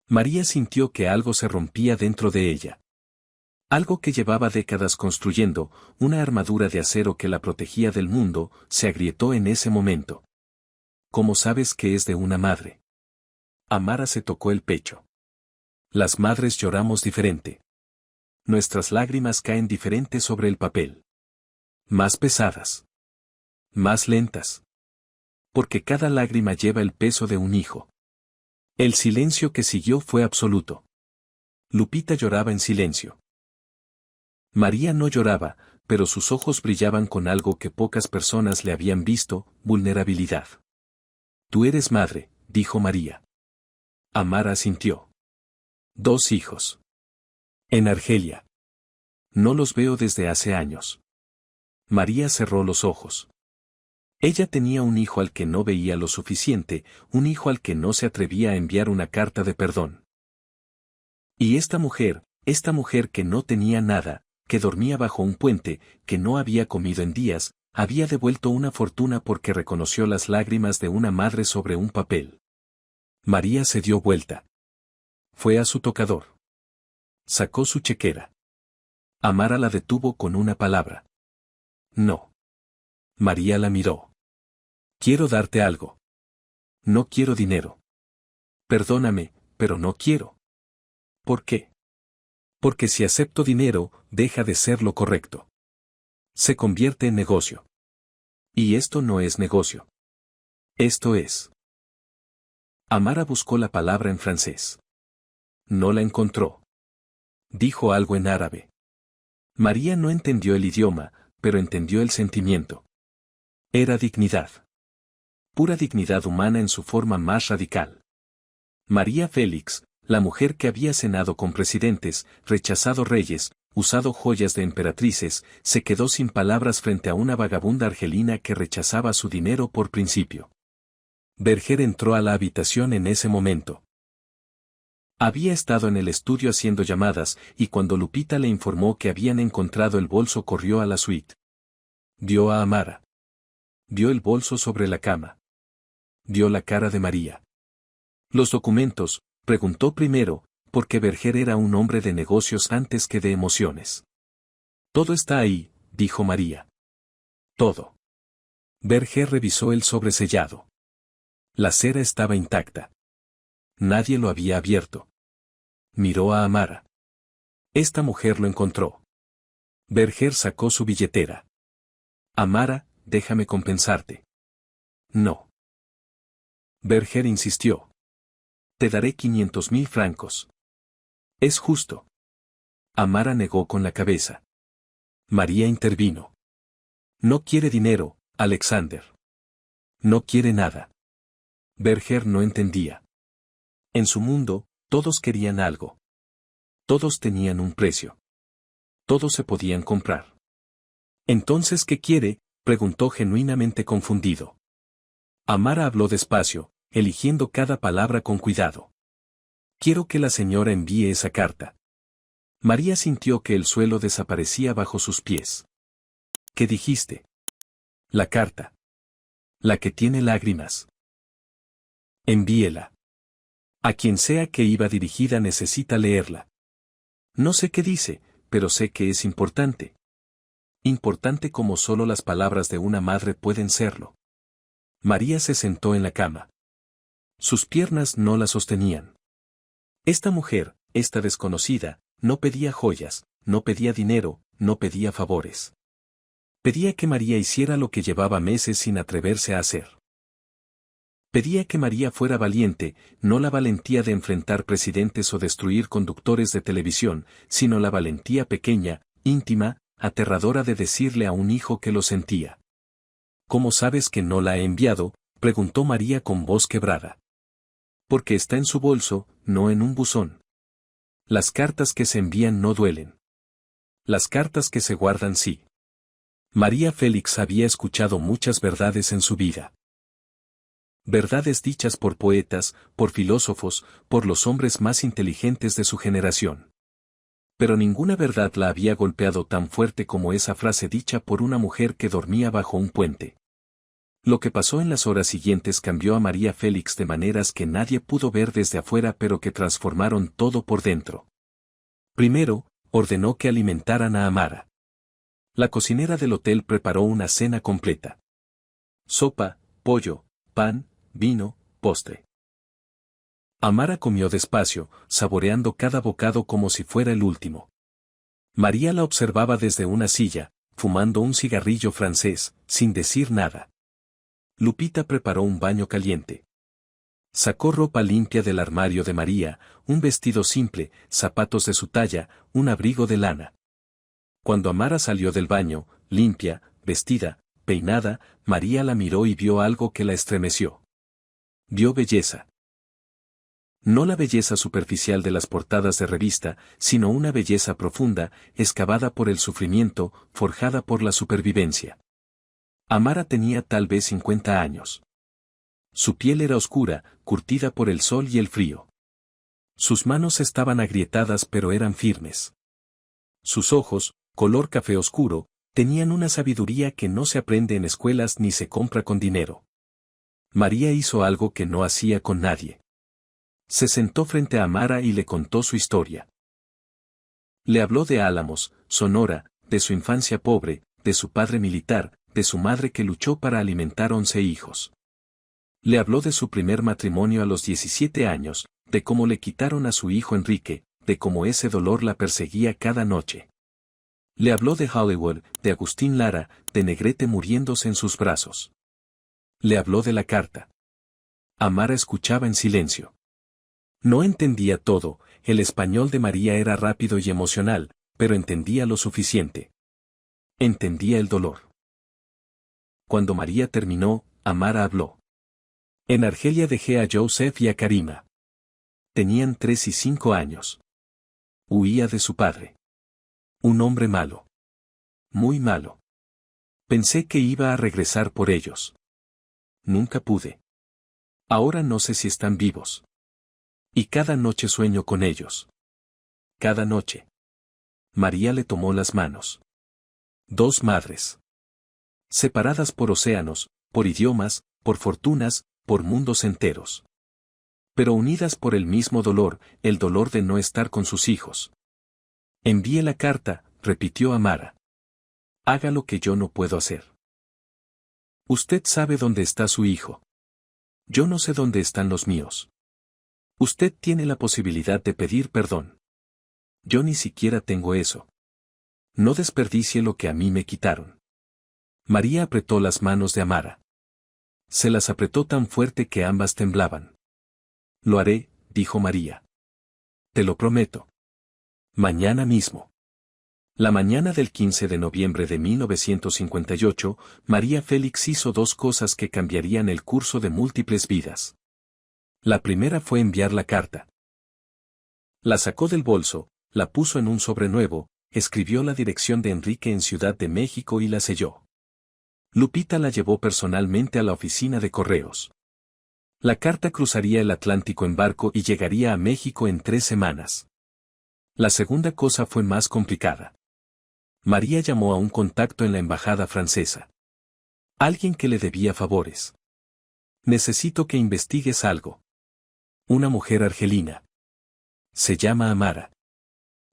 María sintió que algo se rompía dentro de ella. Algo que llevaba décadas construyendo, una armadura de acero que la protegía del mundo, se agrietó en ese momento. ¿Cómo sabes que es de una madre? Amara se tocó el pecho. Las madres lloramos diferente. Nuestras lágrimas caen diferente sobre el papel. Más pesadas. Más lentas. Porque cada lágrima lleva el peso de un hijo. El silencio que siguió fue absoluto. Lupita lloraba en silencio. María no lloraba, pero sus ojos brillaban con algo que pocas personas le habían visto, vulnerabilidad. Tú eres madre, dijo María. Amara asintió. 2 hijos. En Argelia. No los veo desde hace años. María cerró los ojos. Ella tenía un hijo al que no veía lo suficiente, un hijo al que no se atrevía a enviar una carta de perdón. Y esta mujer que no tenía nada, que dormía bajo un puente, que no había comido en días, había devuelto una fortuna porque reconoció las lágrimas de una madre sobre un papel. María se dio vuelta. Fue a su tocador. Sacó su chequera. Amara la detuvo con una palabra. No. María la miró. Quiero darte algo. No quiero dinero. Perdóname, pero no quiero. ¿Por qué? Porque si acepto dinero, deja de ser lo correcto. Se convierte en negocio. Y esto no es negocio. Esto es. Amara buscó la palabra en francés. No la encontró. Dijo algo en árabe. María no entendió el idioma, pero entendió el sentimiento. Era dignidad. Pura dignidad humana en su forma más radical. María Félix, la mujer que había cenado con presidentes, rechazado reyes, usado joyas de emperatrices, se quedó sin palabras frente a una vagabunda argelina que rechazaba su dinero por principio. Berger entró a la habitación en ese momento. Había estado en el estudio haciendo llamadas, y cuando Lupita le informó que habían encontrado el bolso corrió a la suite. Vio a Amara. Vio el bolso sobre la cama. Vio la cara de María. Los documentos, preguntó primero, porque Berger era un hombre de negocios antes que de emociones. Todo está ahí, dijo María. Todo. Berger revisó el sobresellado. La cera estaba intacta. Nadie lo había abierto. Miró a Amara. Esta mujer lo encontró. Berger sacó su billetera. Amara, déjame compensarte. No. Berger insistió. Te daré 500.000 francos. Es justo. Amara negó con la cabeza. María intervino. No quiere dinero, Alexander. No quiere nada. Berger no entendía. En su mundo, todos querían algo. Todos tenían un precio. Todos se podían comprar. Entonces, ¿qué quiere?, preguntó genuinamente confundido. Amara habló despacio, eligiendo cada palabra con cuidado. Quiero que la señora envíe esa carta. María sintió que el suelo desaparecía bajo sus pies. ¿Qué dijiste? La carta. La que tiene lágrimas. Envíela. A quien sea que iba dirigida necesita leerla. No sé qué dice, pero sé que es importante. Importante como solo las palabras de una madre pueden serlo. María se sentó en la cama. Sus piernas no la sostenían. Esta mujer, esta desconocida, no pedía joyas, no pedía dinero, no pedía favores. Pedía que María hiciera lo que llevaba meses sin atreverse a hacer. Pedía que María fuera valiente, no la valentía de enfrentar presidentes o destruir conductores de televisión, sino la valentía pequeña, íntima, aterradora de decirle a un hijo que lo sentía. ¿Cómo sabes que no la he enviado?, Preguntó María con voz quebrada. Porque está en su bolso, no en un buzón. Las cartas que se envían no duelen. Las cartas que se guardan sí. María Félix había escuchado muchas verdades en su vida. Verdades dichas por poetas, por filósofos, por los hombres más inteligentes de su generación. Pero ninguna verdad la había golpeado tan fuerte como esa frase dicha por una mujer que dormía bajo un puente. Lo que pasó en las horas siguientes cambió a María Félix de maneras que nadie pudo ver desde afuera pero que transformaron todo por dentro. Primero, ordenó que alimentaran a Amara. La cocinera del hotel preparó una cena completa. Sopa, pollo, pan, vino, postre. Amara comió despacio, saboreando cada bocado como si fuera el último. María la observaba desde una silla, fumando un cigarrillo francés, sin decir nada. Lupita preparó un baño caliente. Sacó ropa limpia del armario de María, un vestido simple, zapatos de su talla, un abrigo de lana. Cuando Amara salió del baño, limpia, vestida, peinada, María la miró y vio algo que la estremeció. Vio belleza. No la belleza superficial de las portadas de revista, sino una belleza profunda, excavada por el sufrimiento, forjada por la supervivencia. Amara tenía tal vez 50 años. Su piel era oscura, curtida por el sol y el frío. Sus manos estaban agrietadas pero eran firmes. Sus ojos, color café oscuro, tenían una sabiduría que no se aprende en escuelas ni se compra con dinero. María hizo algo que no hacía con nadie. Se sentó frente a Amara y le contó su historia. Le habló de Álamos, Sonora, de su infancia pobre, de su padre militar, de su madre que luchó para alimentar 11 hijos. Le habló de su primer matrimonio a los 17 años, de cómo le quitaron a su hijo Enrique, de cómo ese dolor la perseguía cada noche. Le habló de Hollywood, de Agustín Lara, de Negrete muriéndose en sus brazos. Le habló de la carta. Amara escuchaba en silencio. No entendía todo, el español de María era rápido y emocional, pero entendía lo suficiente. Entendía el dolor. Cuando María terminó, Amara habló. En Argelia dejé a Joseph y a Karima. Tenían 3 y 5 años. Huía de su padre. Un hombre malo. Muy malo. Pensé que iba a regresar por ellos. Nunca pude. Ahora no sé si están vivos. Y cada noche sueño con ellos. Cada noche. María le tomó las manos. 2 madres. Separadas por océanos, por idiomas, por fortunas, por mundos enteros. Pero unidas por el mismo dolor, el dolor de no estar con sus hijos. Envíe la carta, repitió Amara. Haga lo que yo no puedo hacer. Usted sabe dónde está su hijo. Yo no sé dónde están los míos. Usted tiene la posibilidad de pedir perdón. Yo ni siquiera tengo eso. No desperdicie lo que a mí me quitaron. María apretó las manos de Amara. Se las apretó tan fuerte que ambas temblaban. Lo haré, dijo María. Te lo prometo. Mañana mismo. La mañana del 15 de noviembre de 1958, María Félix hizo 2 cosas que cambiarían el curso de múltiples vidas. La primera fue enviar la carta. La sacó del bolso, la puso en un sobre nuevo, escribió la dirección de Enrique en Ciudad de México y la selló. Lupita la llevó personalmente a la oficina de correos. La carta cruzaría el Atlántico en barco y llegaría a México en 3 semanas. La segunda cosa fue más complicada. María llamó a un contacto en la embajada francesa. Alguien que le debía favores. Necesito que investigues algo. Una mujer argelina. Se llama Amara.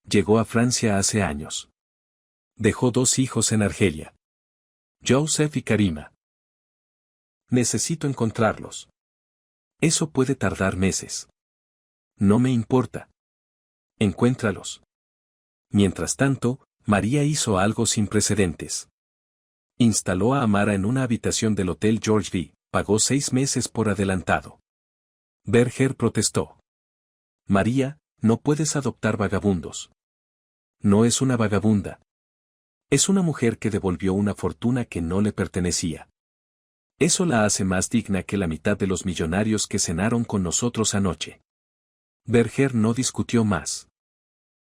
Llegó a Francia hace años. Dejó 2 hijos en Argelia. Joseph y Karima. Necesito encontrarlos. Eso puede tardar meses. No me importa. Encuéntralos. Mientras tanto, María hizo algo sin precedentes. Instaló a Amara en una habitación del Hotel George V, pagó 6 meses por adelantado. Berger protestó. María, no puedes adoptar vagabundos. No es una vagabunda. Es una mujer que devolvió una fortuna que no le pertenecía. Eso la hace más digna que la mitad de los millonarios que cenaron con nosotros anoche. Berger no discutió más.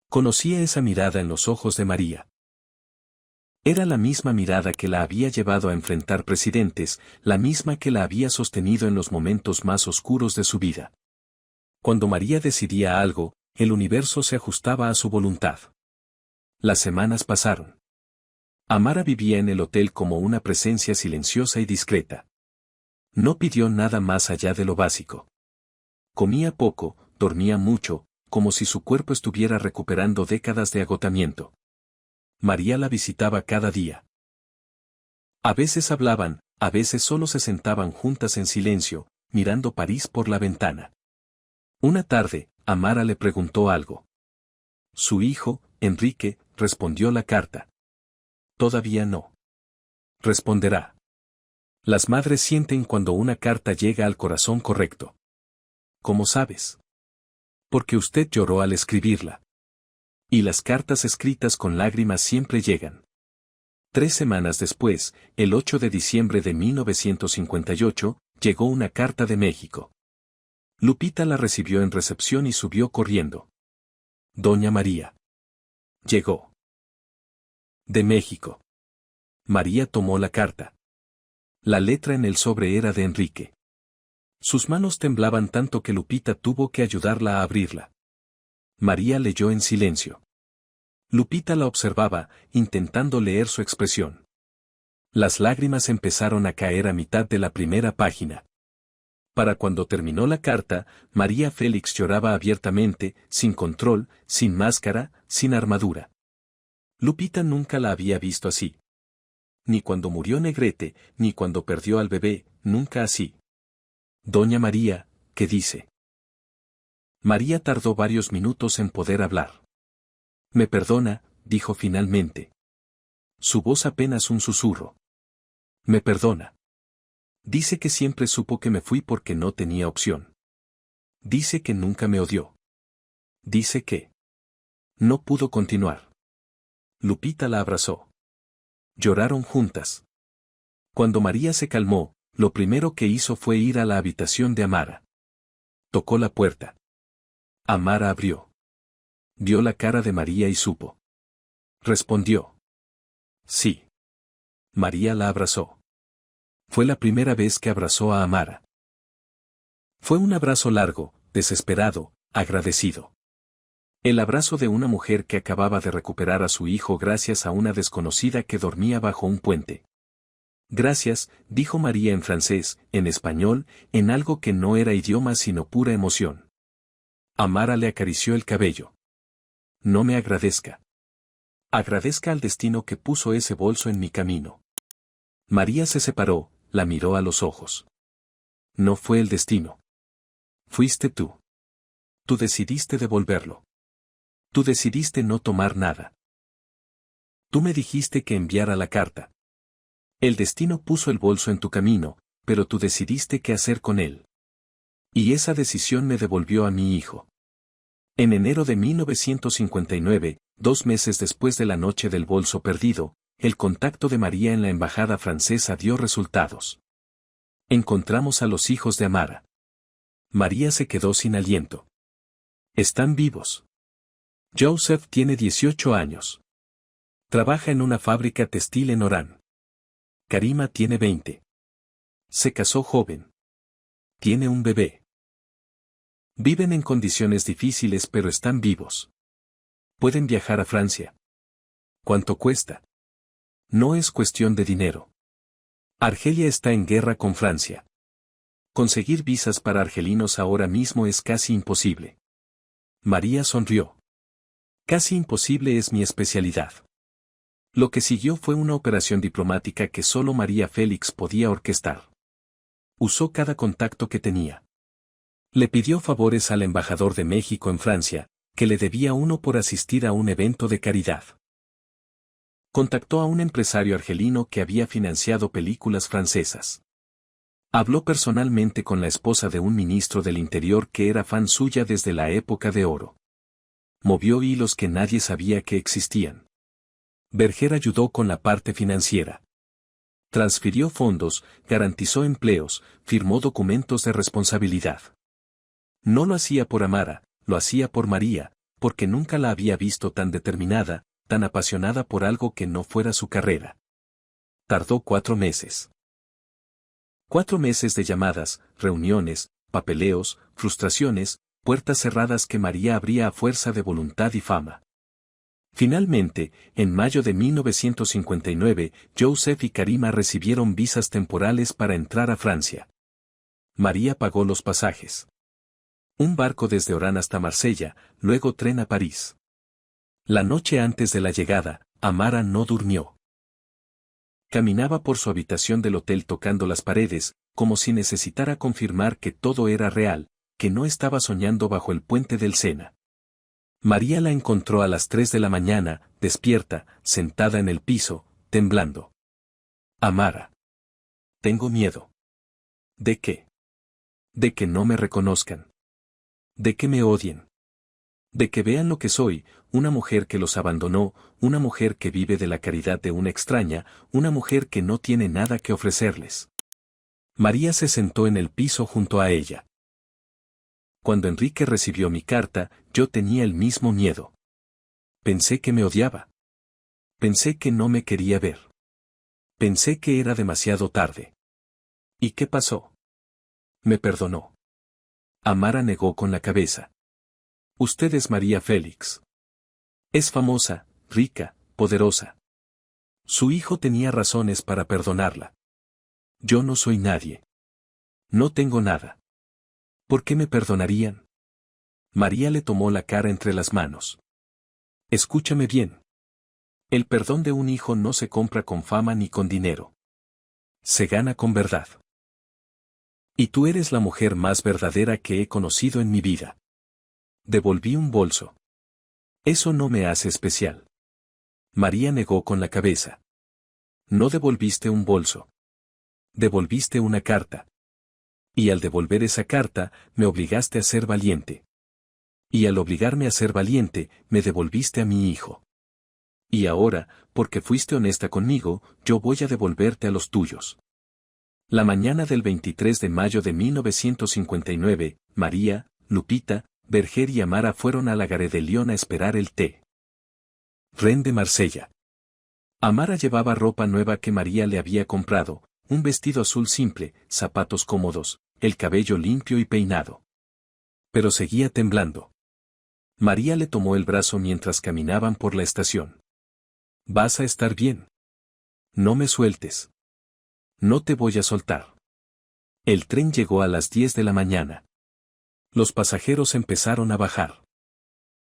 Conocía esa mirada en los ojos de María. Era la misma mirada que la había llevado a enfrentar presidentes, la misma que la había sostenido en los momentos más oscuros de su vida. Cuando María decidía algo, el universo se ajustaba a su voluntad. Las semanas pasaron. Amara vivía en el hotel como una presencia silenciosa y discreta. No pidió nada más allá de lo básico. Comía poco, dormía mucho, como si su cuerpo estuviera recuperando décadas de agotamiento. María la visitaba cada día. A veces hablaban, a veces solo se sentaban juntas en silencio, mirando París por la ventana. Una tarde, Amara le preguntó algo. Su hijo, Enrique, respondió la carta. Todavía no. Responderá. Las madres sienten cuando una carta llega al corazón correcto. ¿Cómo sabes? Porque usted lloró al escribirla. Y las cartas escritas con lágrimas siempre llegan. 3 semanas después, el 8 de diciembre de 1958, llegó una carta de México. Lupita la recibió en recepción y subió corriendo. Doña María. Llegó. De México. María tomó la carta. La letra en el sobre era de Enrique. Sus manos temblaban tanto que Lupita tuvo que ayudarla a abrirla. María leyó en silencio. Lupita la observaba, intentando leer su expresión. Las lágrimas empezaron a caer a mitad de la primera página. Para cuando terminó la carta, María Félix lloraba abiertamente, sin control, sin máscara, sin armadura. Lupita nunca la había visto así. Ni cuando murió Negrete, ni cuando perdió al bebé, nunca así. Doña María, ¿qué dice? María tardó varios minutos en poder hablar. Me perdona, dijo finalmente. Su voz apenas un susurro. Me perdona. Dice que siempre supo que me fui porque no tenía opción. Dice que nunca me odió. Dice que no pudo continuar. Lupita la abrazó. Lloraron juntas. Cuando María se calmó, lo primero que hizo fue ir a la habitación de Amara. Tocó la puerta. Amara abrió. Vio la cara de María y supo. Respondió. Sí. María la abrazó. Fue la primera vez que abrazó a Amara. Fue un abrazo largo, desesperado, agradecido. El abrazo de una mujer que acababa de recuperar a su hijo gracias a una desconocida que dormía bajo un puente. Gracias, dijo María en francés, en español, en algo que no era idioma sino pura emoción. Amara le acarició el cabello. No me agradezca. Agradezca al destino que puso ese bolso en mi camino. María se separó, la miró a los ojos. No fue el destino. Fuiste tú. Tú decidiste devolverlo. Tú decidiste no tomar nada. Tú me dijiste que enviara la carta. El destino puso el bolso en tu camino, pero tú decidiste qué hacer con él. Y esa decisión me devolvió a mi hijo. En enero de 1959, 2 meses después de la noche del bolso perdido, el contacto de María en la embajada francesa dio resultados. Encontramos a los hijos de Amara. María se quedó sin aliento. Están vivos. Joseph tiene 18 años. Trabaja en una fábrica textil en Orán. Karima tiene 20. Se casó joven. Tiene un bebé. Viven en condiciones difíciles pero están vivos. Pueden viajar a Francia. ¿Cuánto cuesta? No es cuestión de dinero. Argelia está en guerra con Francia. Conseguir visas para argelinos ahora mismo es casi imposible. María sonrió. Casi imposible es mi especialidad. Lo que siguió fue una operación diplomática que solo María Félix podía orquestar. Usó cada contacto que tenía. Le pidió favores al embajador de México en Francia, que le debía uno por asistir a un evento de caridad. Contactó a un empresario argelino que había financiado películas francesas. Habló personalmente con la esposa de un ministro del Interior que era fan suya desde la época de oro. Movió hilos que nadie sabía que existían. Berger ayudó con la parte financiera. Transfirió fondos, garantizó empleos, firmó documentos de responsabilidad. No lo hacía por Amara, lo hacía por María, porque nunca la había visto tan determinada, tan apasionada por algo que no fuera su carrera. Tardó 4 meses. 4 meses de llamadas, reuniones, papeleos, frustraciones, puertas cerradas que María abría a fuerza de voluntad y fama. Finalmente, en mayo de 1959, Joseph y Karima recibieron visas temporales para entrar a Francia. María pagó los pasajes. Un barco desde Orán hasta Marsella, luego tren a París. La noche antes de la llegada, Amara no durmió. Caminaba por su habitación del hotel tocando las paredes, como si necesitara confirmar que todo era real, que no estaba soñando bajo el puente del Sena. María la encontró a las 3 de la mañana, despierta, sentada en el piso, temblando. Amara. Tengo miedo. ¿De qué? De que no me reconozcan. De que me odien. De que vean lo que soy, una mujer que los abandonó, una mujer que vive de la caridad de una extraña, una mujer que no tiene nada que ofrecerles. María se sentó en el piso junto a ella. Cuando Enrique recibió mi carta, yo tenía el mismo miedo. Pensé que me odiaba. Pensé que no me quería ver. Pensé que era demasiado tarde. ¿Y qué pasó? Me perdonó. Amara negó con la cabeza. Usted es María Félix. Es famosa, rica, poderosa. Su hijo tenía razones para perdonarla. Yo no soy nadie. No tengo nada. ¿Por qué me perdonarían? María le tomó la cara entre las manos. Escúchame bien. El perdón de un hijo no se compra con fama ni con dinero. Se gana con verdad. Y tú eres la mujer más verdadera que he conocido en mi vida. Devolví un bolso. Eso no me hace especial. María negó con la cabeza. No devolviste un bolso. Devolviste una carta. Y al devolver esa carta, me obligaste a ser valiente. Y al obligarme a ser valiente, me devolviste a mi hijo. Y ahora, porque fuiste honesta conmigo, yo voy a devolverte a los tuyos. La mañana del 23 de mayo de 1959, María, Lupita, Berger y Amara fueron a la Gare de Lyon a esperar el té. Ren de Marsella. Amara llevaba ropa nueva que María le había comprado, un vestido azul simple, zapatos cómodos, el cabello limpio y peinado. Pero seguía temblando. María le tomó el brazo mientras caminaban por la estación. Vas a estar bien. No me sueltes. No te voy a soltar. El tren llegó a las 10 de la mañana. Los pasajeros empezaron a bajar.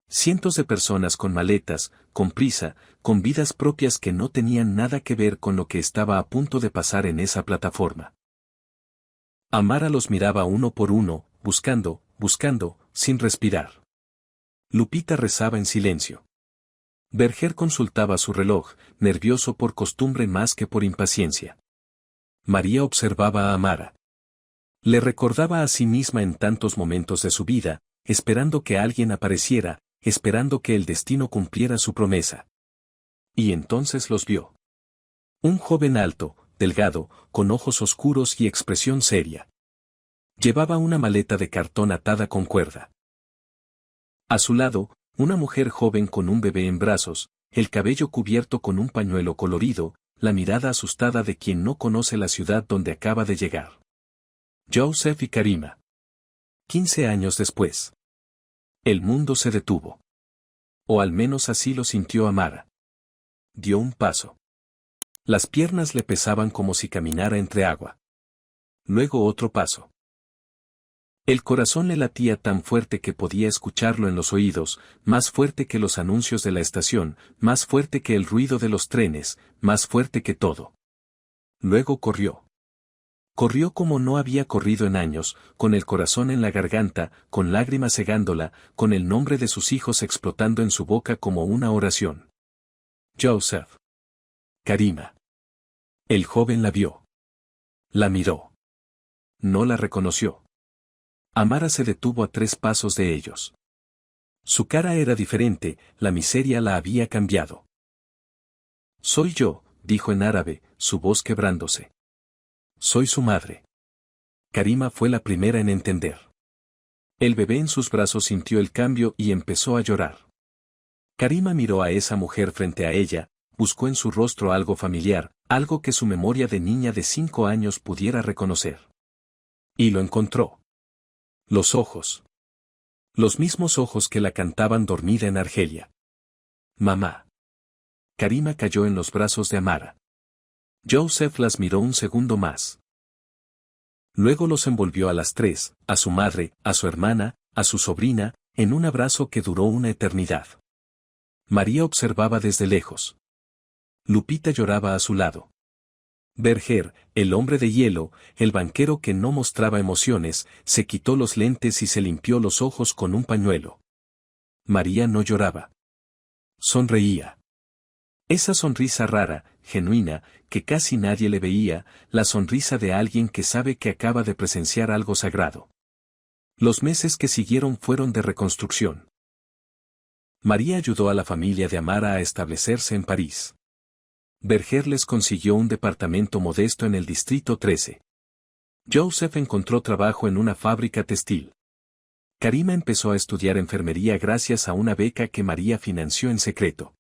Cientos de personas con maletas, con prisa, con vidas propias que no tenían nada que ver con lo que estaba a punto de pasar en esa plataforma. Amara los miraba uno por uno, buscando, sin respirar. Lupita rezaba en silencio. Berger consultaba su reloj, nervioso por costumbre más que por impaciencia. María observaba a Amara. Le recordaba a sí misma en tantos momentos de su vida, esperando que alguien apareciera, esperando que el destino cumpliera su promesa. Y entonces los vio. Un joven alto, delgado, con ojos oscuros y expresión seria. Llevaba una maleta de cartón atada con cuerda. A su lado, una mujer joven con un bebé en brazos, el cabello cubierto con un pañuelo colorido, la mirada asustada de quien no conoce la ciudad donde acaba de llegar. Joseph y Karima. 15 años después. El mundo se detuvo. O al menos así lo sintió Amara. Dio un paso. Las piernas le pesaban como si caminara entre agua. Luego otro paso. El corazón le latía tan fuerte que podía escucharlo en los oídos, más fuerte que los anuncios de la estación, más fuerte que el ruido de los trenes, más fuerte que todo. Luego corrió. Corrió como no había corrido en años, con el corazón en la garganta, con lágrimas cegándola, con el nombre de sus hijos explotando en su boca como una oración. Joseph. Karima. El joven la vio. La miró. No la reconoció. Amara se detuvo a 3 pasos de ellos. Su cara era diferente, la miseria la había cambiado. Soy yo, dijo en árabe, su voz quebrándose. Soy su madre. Karima fue la primera en entender. El bebé en sus brazos sintió el cambio y empezó a llorar. Karima miró a esa mujer frente a ella, buscó en su rostro algo familiar, algo que su memoria de niña de 5 años pudiera reconocer. Y lo encontró. Los ojos. Los mismos ojos que la cantaban dormida en Argelia. Mamá. Karima cayó en los brazos de Amara. Joseph las miró un segundo más. Luego los envolvió a las tres, a su madre, a su hermana, a su sobrina, en un abrazo que duró una eternidad. María observaba desde lejos. Lupita lloraba a su lado. Berger, el hombre de hielo, el banquero que no mostraba emociones, se quitó los lentes y se limpió los ojos con un pañuelo. María no lloraba. Sonreía. Esa sonrisa rara, genuina, que casi nadie le veía, la sonrisa de alguien que sabe que acaba de presenciar algo sagrado. Los meses que siguieron fueron de reconstrucción. María ayudó a la familia de Amara a establecerse en París. Berger les consiguió un departamento modesto en el Distrito 13. Joseph encontró trabajo en una fábrica textil. Karima empezó a estudiar enfermería gracias a una beca que María financió en secreto.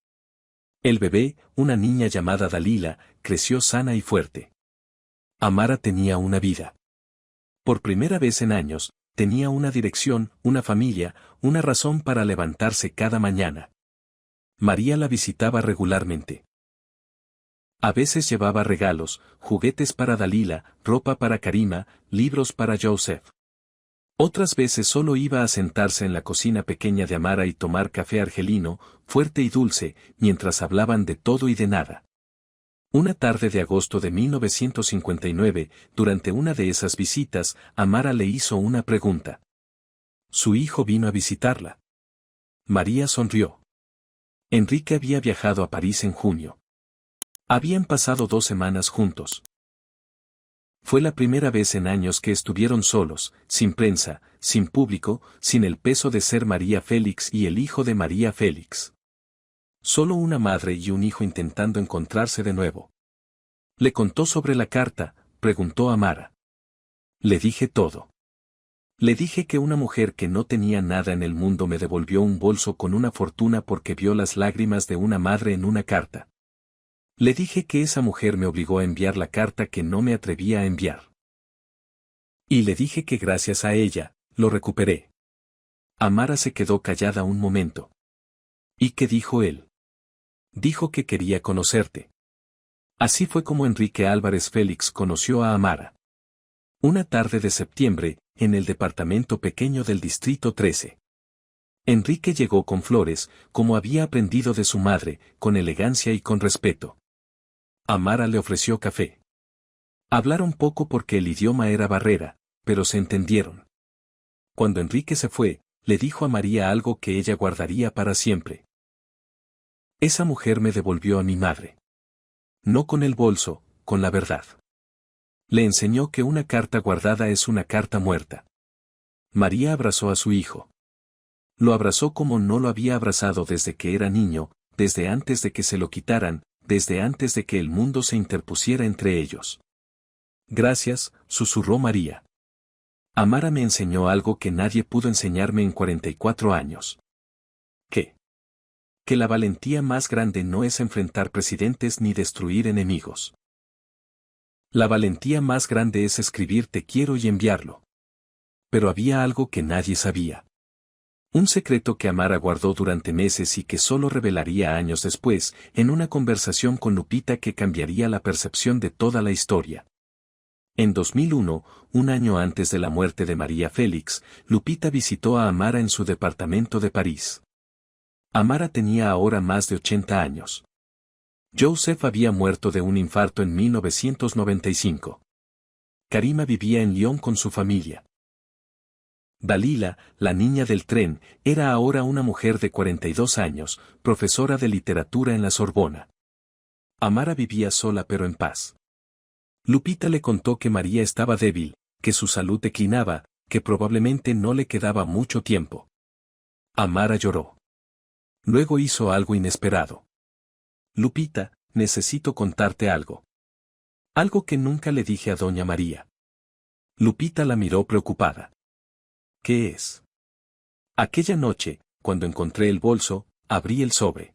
El bebé, una niña llamada Dalila, creció sana y fuerte. Amara tenía una vida. Por primera vez en años, tenía una dirección, una familia, una razón para levantarse cada mañana. María la visitaba regularmente. A veces llevaba regalos, juguetes para Dalila, ropa para Karima, libros para Joseph. Otras veces solo iba a sentarse en la cocina pequeña de Amara y tomar café argelino, fuerte y dulce, mientras hablaban de todo y de nada. Una tarde de agosto de 1959, durante una de esas visitas, Amara le hizo una pregunta. Su hijo vino a visitarla. María sonrió. Enrique había viajado a París en junio. Habían pasado 2 semanas juntos. Fue la primera vez en años que estuvieron solos, sin prensa, sin público, sin el peso de ser María Félix y el hijo de María Félix. Solo una madre y un hijo intentando encontrarse de nuevo. Le contó sobre la carta, preguntó Amara. Le dije todo. Le dije que una mujer que no tenía nada en el mundo me devolvió un bolso con una fortuna porque vio las lágrimas de una madre en una carta. Le dije que esa mujer me obligó a enviar la carta que no me atrevía a enviar. Y le dije que gracias a ella, lo recuperé. Amara se quedó callada un momento. ¿Y qué dijo él? Dijo que quería conocerte. Así fue como Enrique Álvarez Félix conoció a Amara. Una tarde de septiembre, en el departamento pequeño del Distrito 13. Enrique llegó con flores, como había aprendido de su madre, con elegancia y con respeto. Amara le ofreció café. Hablaron poco porque el idioma era barrera, pero se entendieron. Cuando Enrique se fue, le dijo a María algo que ella guardaría para siempre. Esa mujer me devolvió a mi madre. No con el bolso, con la verdad. Le enseñó que una carta guardada es una carta muerta. María abrazó a su hijo. Lo abrazó como no lo había abrazado desde que era niño, desde antes de que se lo quitaran, desde antes de que el mundo se interpusiera entre ellos. Gracias, susurró María. Amara me enseñó algo que nadie pudo enseñarme en 44 años. ¿Qué? Que la valentía más grande no es enfrentar presidentes ni destruir enemigos. La valentía más grande es escribir te quiero y enviarlo. Pero había algo que nadie sabía. Un secreto que Amara guardó durante meses y que solo revelaría años después, en una conversación con Lupita que cambiaría la percepción de toda la historia. En 2001, un año antes de la muerte de María Félix, Lupita visitó a Amara en su departamento de París. Amara tenía ahora más de 80 años. Joseph había muerto de un infarto en 1995. Karima vivía en Lyon con su familia. Dalila, la niña del tren, era ahora una mujer de 42 años, profesora de literatura en la Sorbona. Amara vivía sola pero en paz. Lupita le contó que María estaba débil, que su salud declinaba, que probablemente no le quedaba mucho tiempo. Amara lloró. Luego hizo algo inesperado. Lupita, necesito contarte algo. Algo que nunca le dije a doña María. Lupita la miró preocupada. ¿Qué es? Aquella noche, cuando encontré el bolso, abrí el sobre.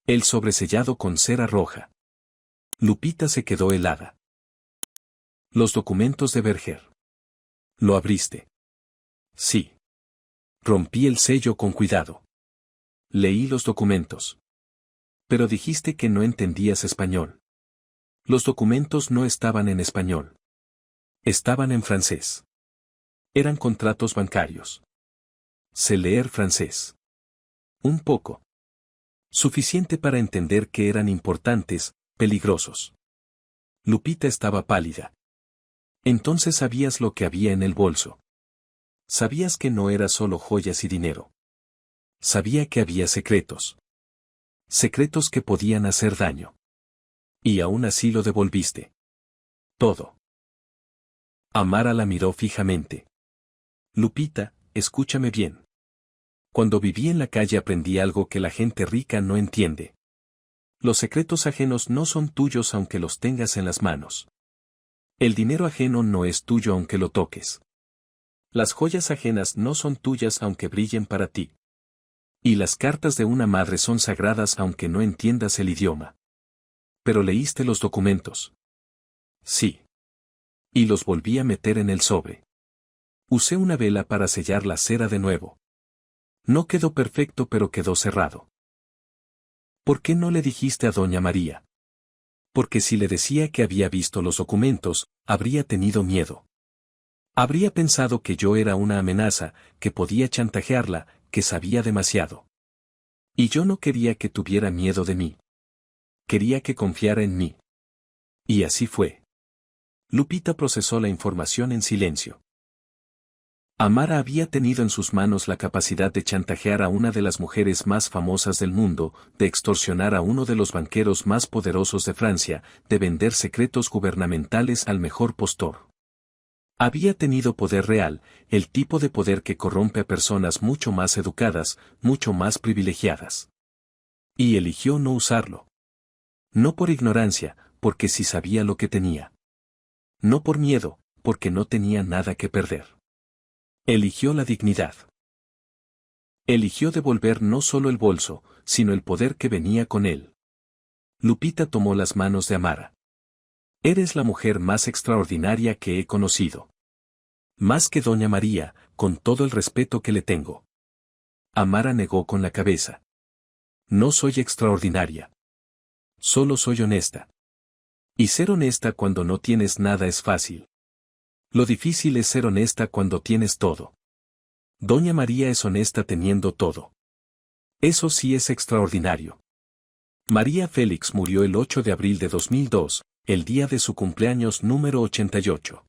El sobresellado con cera roja. Lupita se quedó helada. Los documentos de Berger. ¿Lo abriste? Sí. Rompí el sello con cuidado. Leí los documentos. Pero dijiste que no entendías español. Los documentos no estaban en español. Estaban en francés. Eran contratos bancarios. Sé leer francés. Un poco. Suficiente para entender que eran importantes, peligrosos. Lupita estaba pálida. Entonces sabías lo que había en el bolso. Sabías que no era solo joyas y dinero. Sabía que había secretos. Secretos que podían hacer daño. Y aún así lo devolviste. Todo. Amara la miró fijamente. Lupita, escúchame bien. Cuando viví en la calle aprendí algo que la gente rica no entiende. Los secretos ajenos no son tuyos aunque los tengas en las manos. El dinero ajeno no es tuyo aunque lo toques. Las joyas ajenas no son tuyas aunque brillen para ti. Y las cartas de una madre son sagradas aunque no entiendas el idioma. Pero leíste los documentos. Sí. Y los volví a meter en el sobre. Usé una vela para sellar la cera de nuevo. No quedó perfecto pero quedó cerrado. ¿Por qué no le dijiste a doña María? Porque si le decía que había visto los documentos, habría tenido miedo. Habría pensado que yo era una amenaza, que podía chantajearla, que sabía demasiado. Y yo no quería que tuviera miedo de mí. Quería que confiara en mí. Y así fue. Lupita procesó la información en silencio. Amara había tenido en sus manos la capacidad de chantajear a una de las mujeres más famosas del mundo, de extorsionar a uno de los banqueros más poderosos de Francia, de vender secretos gubernamentales al mejor postor. Había tenido poder real, el tipo de poder que corrompe a personas mucho más educadas, mucho más privilegiadas. Y eligió no usarlo. No por ignorancia, porque sí sabía lo que tenía. No por miedo, porque no tenía nada que perder. Eligió la dignidad. Eligió devolver no solo el bolso, sino el poder que venía con él. Lupita tomó las manos de Amara. Eres la mujer más extraordinaria que he conocido. Más que doña María, con todo el respeto que le tengo. Amara negó con la cabeza. No soy extraordinaria. Solo soy honesta. Y ser honesta cuando no tienes nada es fácil. Lo difícil es ser honesta cuando tienes todo. Doña María es honesta teniendo todo. Eso sí es extraordinario. María Félix murió el 8 de abril de 2002, el día de su cumpleaños número 88.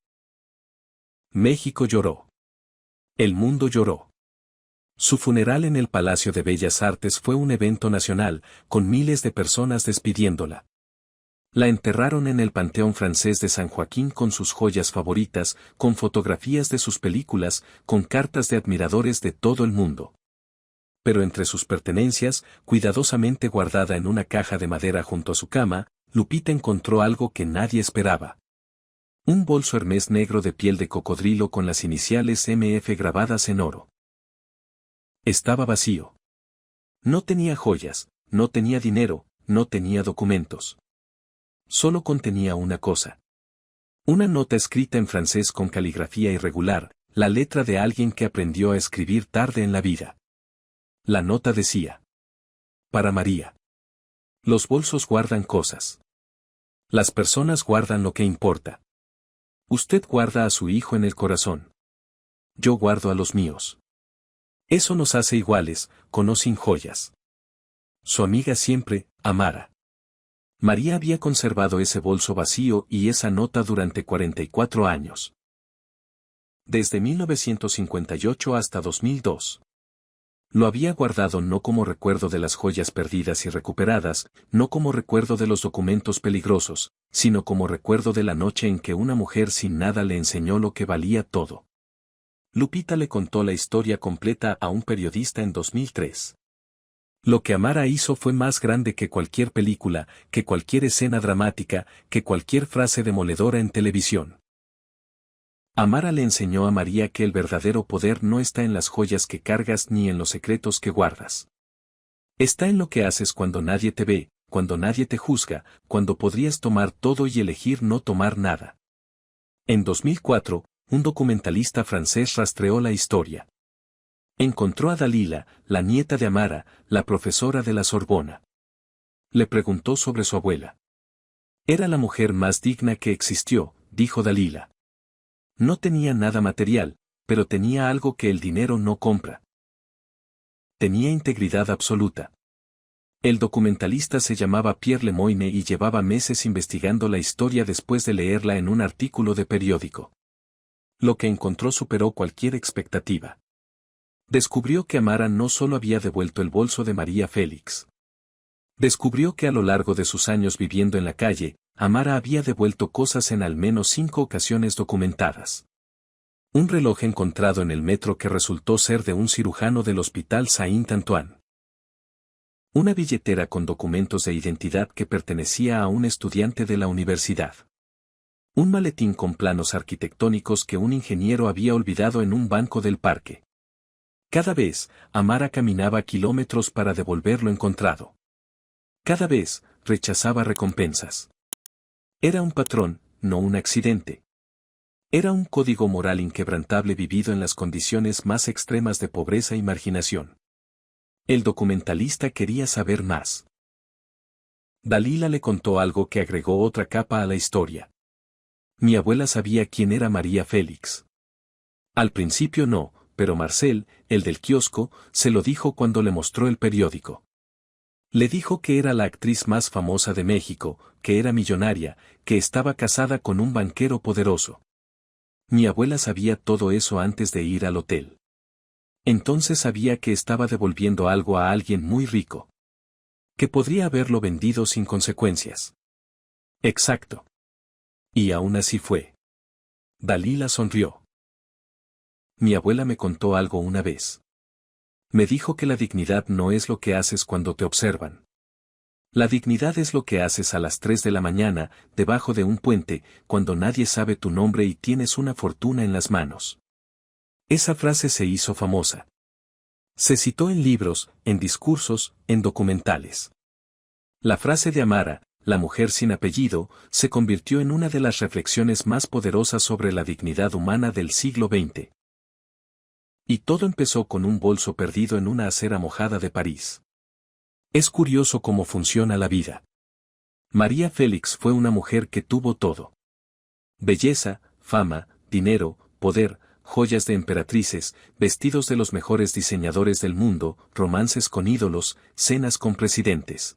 México lloró. El mundo lloró. Su funeral en el Palacio de Bellas Artes fue un evento nacional, con miles de personas despidiéndola. La enterraron en el Panteón Francés de San Joaquín con sus joyas favoritas, con fotografías de sus películas, con cartas de admiradores de todo el mundo. Pero entre sus pertenencias, cuidadosamente guardada en una caja de madera junto a su cama, Lupita encontró algo que nadie esperaba. Un bolso Hermès negro de piel de cocodrilo con las iniciales MF grabadas en oro. Estaba vacío. No tenía joyas, no tenía dinero, no tenía documentos. Solo contenía una cosa. Una nota escrita en francés con caligrafía irregular, la letra de alguien que aprendió a escribir tarde en la vida. La nota decía: para María. Los bolsos guardan cosas. Las personas guardan lo que importa. Usted guarda a su hijo en el corazón. Yo guardo a los míos. Eso nos hace iguales, con o sin joyas. Su amiga siempre, Amara. María había conservado ese bolso vacío y esa nota durante 44 años. Desde 1958 hasta 2002. Lo había guardado no como recuerdo de las joyas perdidas y recuperadas, no como recuerdo de los documentos peligrosos, sino como recuerdo de la noche en que una mujer sin nada le enseñó lo que valía todo. Lupita le contó la historia completa a un periodista en 2003. Lo que Amara hizo fue más grande que cualquier película, que cualquier escena dramática, que cualquier frase demoledora en televisión. Amara le enseñó a María que el verdadero poder no está en las joyas que cargas ni en los secretos que guardas. Está en lo que haces cuando nadie te ve, cuando nadie te juzga, cuando podrías tomar todo y elegir no tomar nada. En 2004, un documentalista francés rastreó la historia. Encontró a Dalila, la nieta de Amara, la profesora de la Sorbona. Le preguntó sobre su abuela. Era la mujer más digna que existió, dijo Dalila. No tenía nada material, pero tenía algo que el dinero no compra. Tenía integridad absoluta. El documentalista se llamaba Pierre Lemoine y llevaba meses investigando la historia después de leerla en un artículo de periódico. Lo que encontró superó cualquier expectativa. Descubrió que Amara no solo había devuelto el bolso de María Félix. Descubrió que a lo largo de sus años viviendo en la calle, Amara había devuelto cosas en al menos 5 ocasiones documentadas. Un reloj encontrado en el metro que resultó ser de un cirujano del Hospital Saint-Antoine. Una billetera con documentos de identidad que pertenecía a un estudiante de la universidad. Un maletín con planos arquitectónicos que un ingeniero había olvidado en un banco del parque. Cada vez, Amara caminaba kilómetros para devolver lo encontrado. Cada vez, rechazaba recompensas. Era un patrón, no un accidente. Era un código moral inquebrantable vivido en las condiciones más extremas de pobreza y marginación. El documentalista quería saber más. Dalila le contó algo que agregó otra capa a la historia. Mi abuela sabía quién era María Félix. Al principio no, pero Marcel, el del kiosco, se lo dijo cuando le mostró el periódico. Le dijo que era la actriz más famosa de México, que era millonaria, que estaba casada con un banquero poderoso. Mi abuela sabía todo eso antes de ir al hotel. Entonces sabía que estaba devolviendo algo a alguien muy rico. Que podría haberlo vendido sin consecuencias. Exacto. Y aún así fue. Dalila sonrió. Mi abuela me contó algo una vez. Me dijo que la dignidad no es lo que haces cuando te observan. La dignidad es lo que haces a las 3 de la mañana, debajo de un puente, cuando nadie sabe tu nombre y tienes una fortuna en las manos. Esa frase se hizo famosa. Se citó en libros, en discursos, en documentales. La frase de Amara, la mujer sin apellido, se convirtió en una de las reflexiones más poderosas sobre la dignidad humana del siglo XX. Y todo empezó con un bolso perdido en una acera mojada de París. Es curioso cómo funciona la vida. María Félix fue una mujer que tuvo todo. Belleza, fama, dinero, poder, joyas de emperatrices, vestidos de los mejores diseñadores del mundo, romances con ídolos, cenas con presidentes.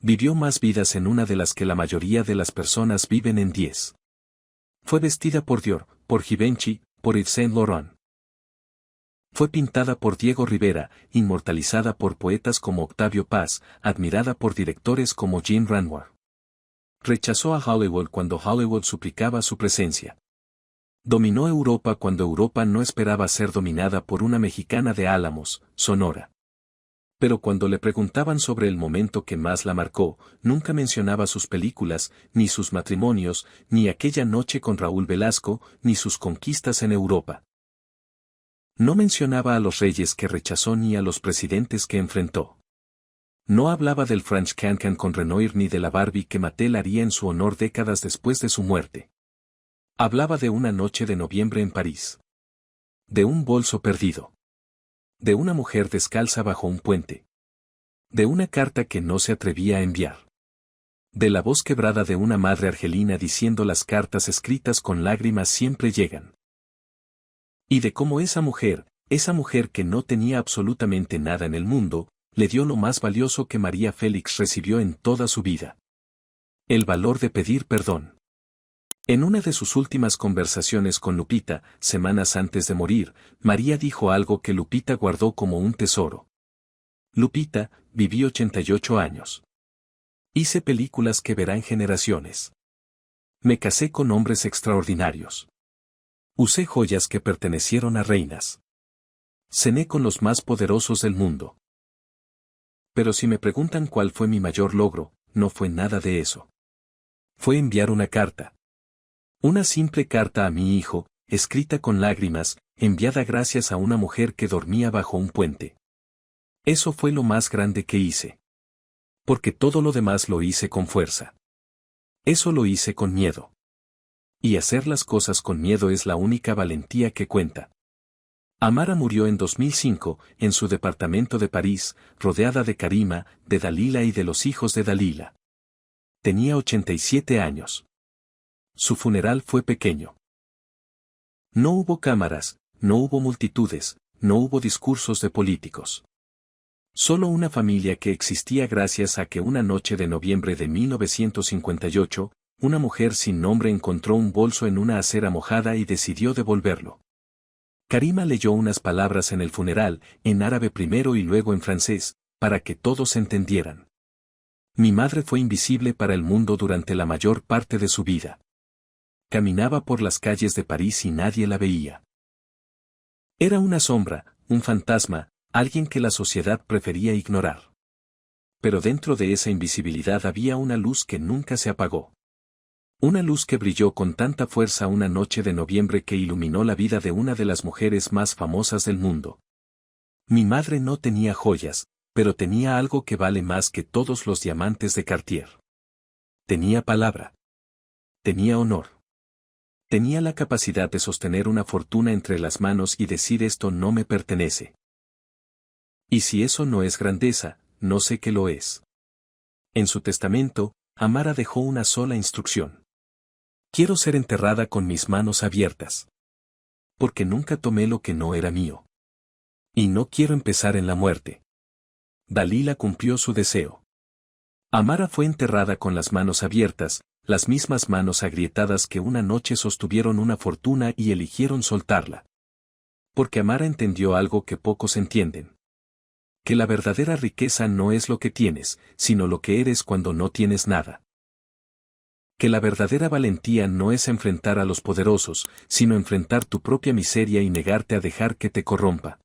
Vivió más vidas en una de las que la mayoría de las personas viven en 10. Fue vestida por Dior, por Givenchy, por Yves Saint Laurent. Fue pintada por Diego Rivera, inmortalizada por poetas como Octavio Paz, admirada por directores como Jean Renoir. Rechazó a Hollywood cuando Hollywood suplicaba su presencia. Dominó Europa cuando Europa no esperaba ser dominada por una mexicana de Álamos, Sonora. Pero cuando le preguntaban sobre el momento que más la marcó, nunca mencionaba sus películas, ni sus matrimonios, ni aquella noche con Raúl Velasco, ni sus conquistas en Europa. No mencionaba a los reyes que rechazó ni a los presidentes que enfrentó. No hablaba del French Cancan con Renoir ni de la Barbie que Mattel haría en su honor décadas después de su muerte. Hablaba de una noche de noviembre en París. De un bolso perdido. De una mujer descalza bajo un puente. De una carta que no se atrevía a enviar. De la voz quebrada de una madre argelina diciendo las cartas escritas con lágrimas siempre llegan. Y de cómo esa mujer que no tenía absolutamente nada en el mundo, le dio lo más valioso que María Félix recibió en toda su vida. El valor de pedir perdón. En una de sus últimas conversaciones con Lupita, semanas antes de morir, María dijo algo que Lupita guardó como un tesoro. Lupita, viví 88 años. Hice películas que verán generaciones. Me casé con hombres extraordinarios. Usé joyas que pertenecieron a reinas. Cené con los más poderosos del mundo. Pero si me preguntan cuál fue mi mayor logro, no fue nada de eso. Fue enviar una carta. Una simple carta a mi hijo, escrita con lágrimas, enviada gracias a una mujer que dormía bajo un puente. Eso fue lo más grande que hice. Porque todo lo demás lo hice con fuerza. Eso lo hice con miedo. Y hacer las cosas con miedo es la única valentía que cuenta. Amara murió en 2005, en su departamento de París, rodeada de Karima, de Dalila y de los hijos de Dalila. Tenía 87 años. Su funeral fue pequeño. No hubo cámaras, no hubo multitudes, no hubo discursos de políticos. Solo una familia que existía gracias a que una noche de noviembre de 1958, una mujer sin nombre encontró un bolso en una acera mojada y decidió devolverlo. Karima leyó unas palabras en el funeral, en árabe primero y luego en francés, para que todos entendieran. Mi madre fue invisible para el mundo durante la mayor parte de su vida. Caminaba por las calles de París y nadie la veía. Era una sombra, un fantasma, alguien que la sociedad prefería ignorar. Pero dentro de esa invisibilidad había una luz que nunca se apagó. Una luz que brilló con tanta fuerza una noche de noviembre que iluminó la vida de una de las mujeres más famosas del mundo. Mi madre no tenía joyas, pero tenía algo que vale más que todos los diamantes de Cartier. Tenía palabra. Tenía honor. Tenía la capacidad de sostener una fortuna entre las manos y decir esto no me pertenece. Y si eso no es grandeza, no sé qué lo es. En su testamento, Amara dejó una sola instrucción. Quiero ser enterrada con mis manos abiertas. Porque nunca tomé lo que no era mío. Y no quiero empezar en la muerte. Dalila cumplió su deseo. Amara fue enterrada con las manos abiertas, las mismas manos agrietadas que una noche sostuvieron una fortuna y eligieron soltarla. Porque Amara entendió algo que pocos entienden. Que la verdadera riqueza no es lo que tienes, sino lo que eres cuando no tienes nada. Que la verdadera valentía no es enfrentar a los poderosos, sino enfrentar tu propia miseria y negarte a dejar que te corrompa.